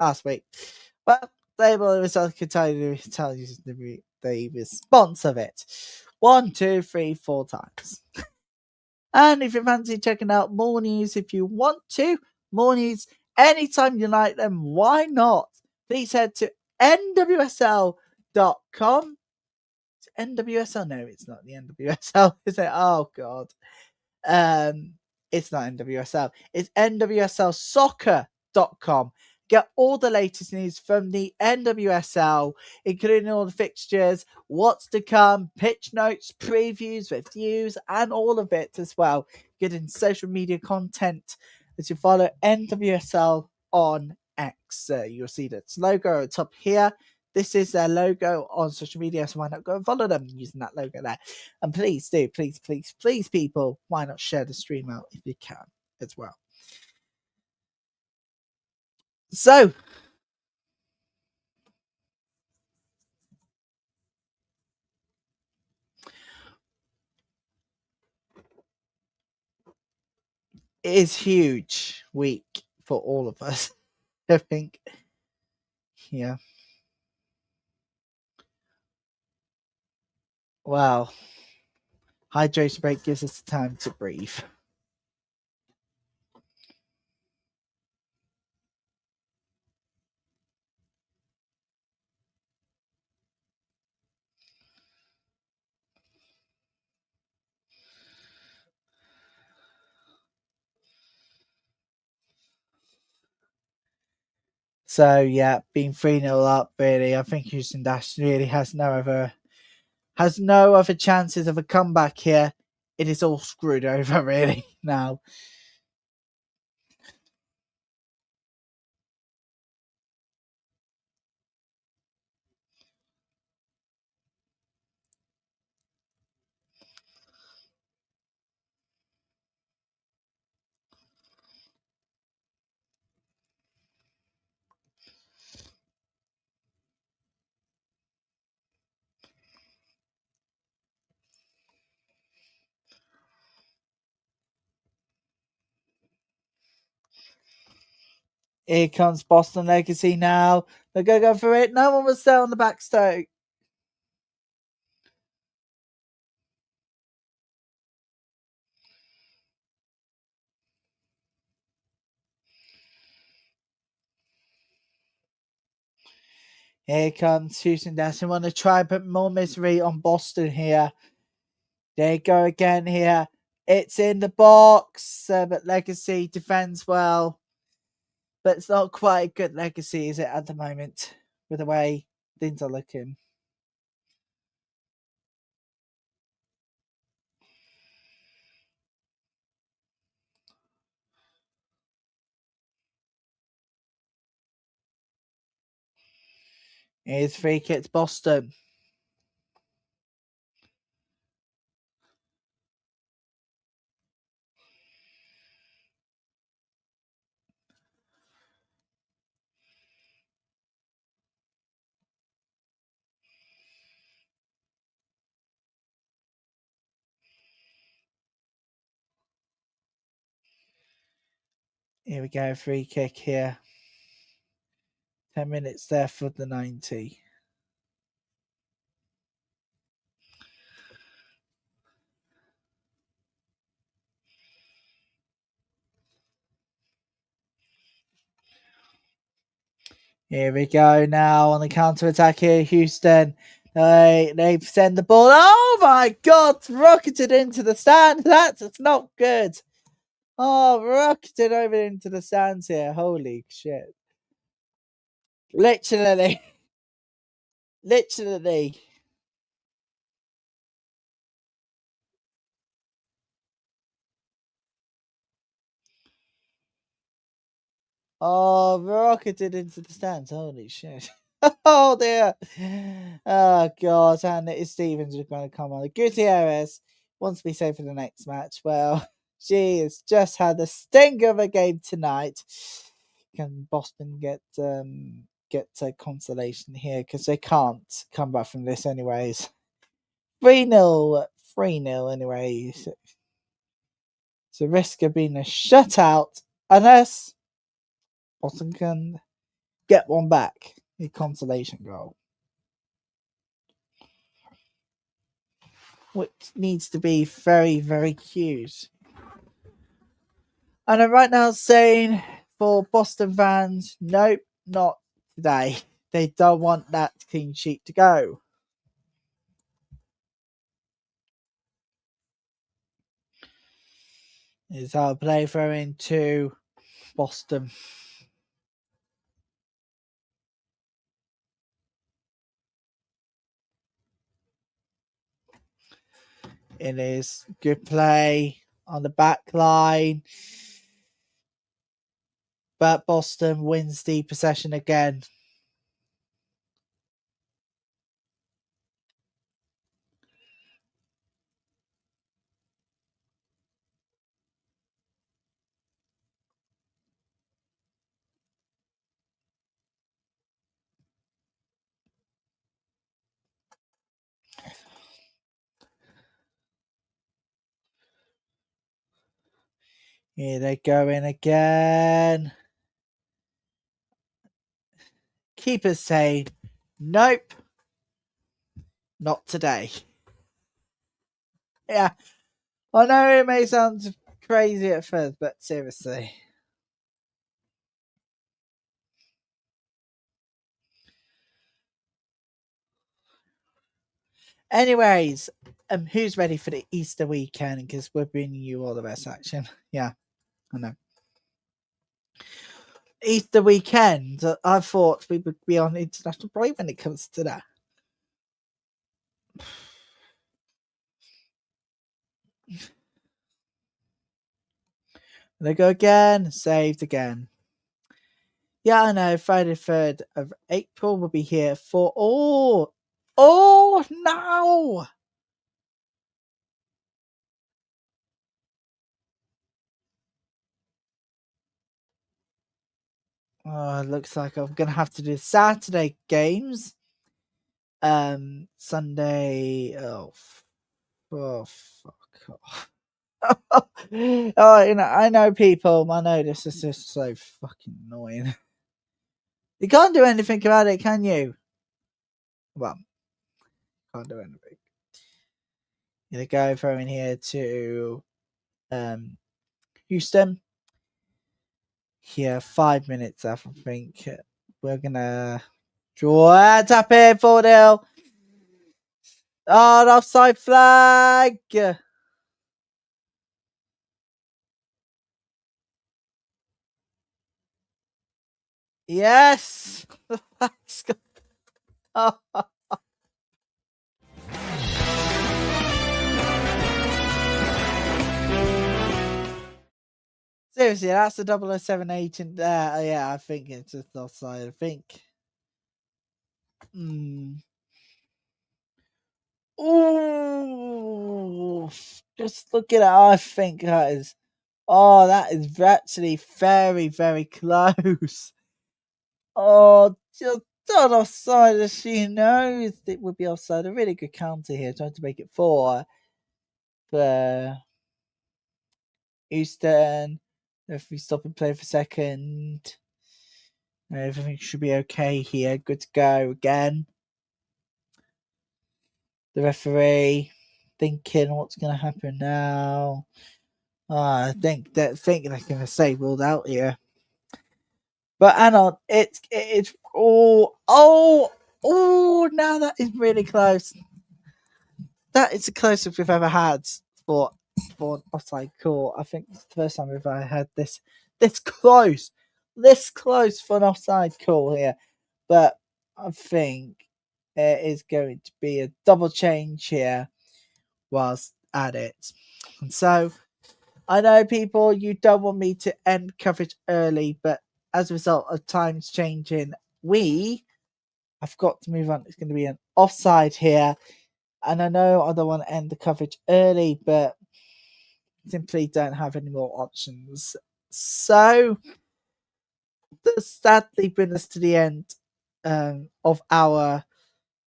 last week. Well, they will tell you the response of it. 1, 2, 3, 4 times. And if you fancy checking out more news, if you want to, more news anytime you like them, why not? Please head to NWSL.com. NWSL? No, it's not the NWSL, is it? Oh, God. It's not NWSL. It's NWSLsoccer.com. Get all the latest news from the NWSL, including all the fixtures, what's to come, pitch notes, previews, reviews, and all of it as well. Getting social media content as you follow NWSL on X. You'll see that logo at the top here. This is their logo on social media, so why not go and follow them using that logo there? And please do, please, people, why not share the stream out if you can as well? So, it is huge week for all of us, I think. Yeah. Well, hydration break gives us the time to breathe. So yeah, being 3-0 up, really, I think Houston Dash really has no other chances of a comeback here. It is all screwed over, really, now. Here comes Boston Legacy now. They're going to go for it. No one was there on the backstroke. Here comes Houston Dash. They want to try and put more misery on Boston here. They go again here. It's in the box, but Legacy defends well. But it's not quite a good Legacy, is it, at the moment, with the way things are looking. Here's free kick to Boston. Here we go, free kick here. 10 minutes there for the 90. Here we go now on the counter attack here, Houston. They send the ball. Oh my God! Rocketed into the stand. That's not good. Oh, rocketed over into the stands here. Holy shit! Literally. Oh, rocketed into the stands. Holy shit. Oh dear. Oh God. And it is Stevens who's going to come on. Gutierrez wants to be safe for the next match. Well, she has just had a stinker of a game tonight. Can Boston get a consolation here? Because they can't come back from this anyways. 3-0. 3-0 anyways. It's a risk of being a shutout unless Boston can get one back. A consolation goal. Which needs to be very, very huge. And I'm right now saying for Boston fans, nope, not today. They don't want that clean sheet to go. Is our play throw into Boston. It is good play on the back line. But Boston wins the possession again. Here they go in again. Keepers say, nope, not today. Yeah, I know it may sound crazy at first, but seriously. Anyways, who's ready for the Easter weekend? Because we're bringing you all the best action. Yeah, I know. Easter weekend, I thought we would be on international break when it comes to that. They go again, saved again. Yeah, I know. Friday, 3rd of April will be here for oh no! Oh, it looks like I'm gonna have to do Saturday games. Sunday. Oh fuck off. Oh, I know people. I know this is just so fucking annoying. You can't do anything about it, can you? Well, can't do anything. Gonna go from in here to Houston. Here, 5 minutes. I think we're gonna Draw, tap in, 4-0. Oh, an offside flag. Yes. The flag's gone. Oh. Seriously, that's the 007 agent there. Yeah, I think it's just offside. I think. Ooh, just look at it. I think that is. Oh, that is actually very, very close. Oh, just not offside as she knows it would be offside. A really good counter here, trying to make it 4 for Euston. If we stop and play for a second, everything should be okay here. Good to go again. The referee thinking what's going to happen now. I think they're going to say ruled out here. But hang on, it's now that is really close. That is the closest we've ever had for an offside call. I think it's the first time we've ever had this close for an offside call here. But I think it is going to be a double change here whilst at it. And so I know people, you don't want me to end coverage early, but as a result of times changing, I've got to move on. It's going to be an offside here. And I know I don't want to end the coverage early, but simply don't have any more options. So that's sadly bring us to the end of our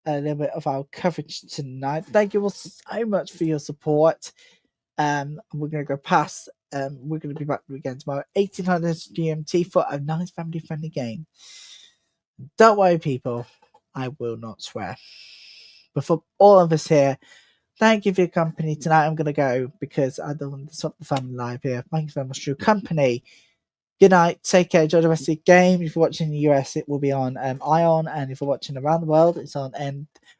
limit of our coverage tonight. Thank you all so much for your support. We're going to go past. We're going to be back again tomorrow, 1800 GMT, for a nice family-friendly game. Don't worry, people. I will not swear. But for all of us here, thank you for your company tonight. I'm going to go because I don't want to stop the family live here. Thank you very much for your company. Good night. Take care. Enjoy the rest of the game. If you're watching in the US, it will be on ION. And if you're watching around the world, it's on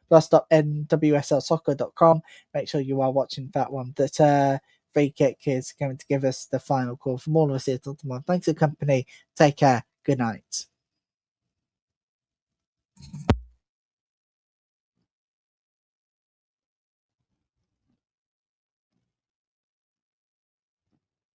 plus.nwslsoccer.com. Make sure you are watching that one. That free kick is going to give us the final call from all of us here. Thanks for the company. Take care. Good night.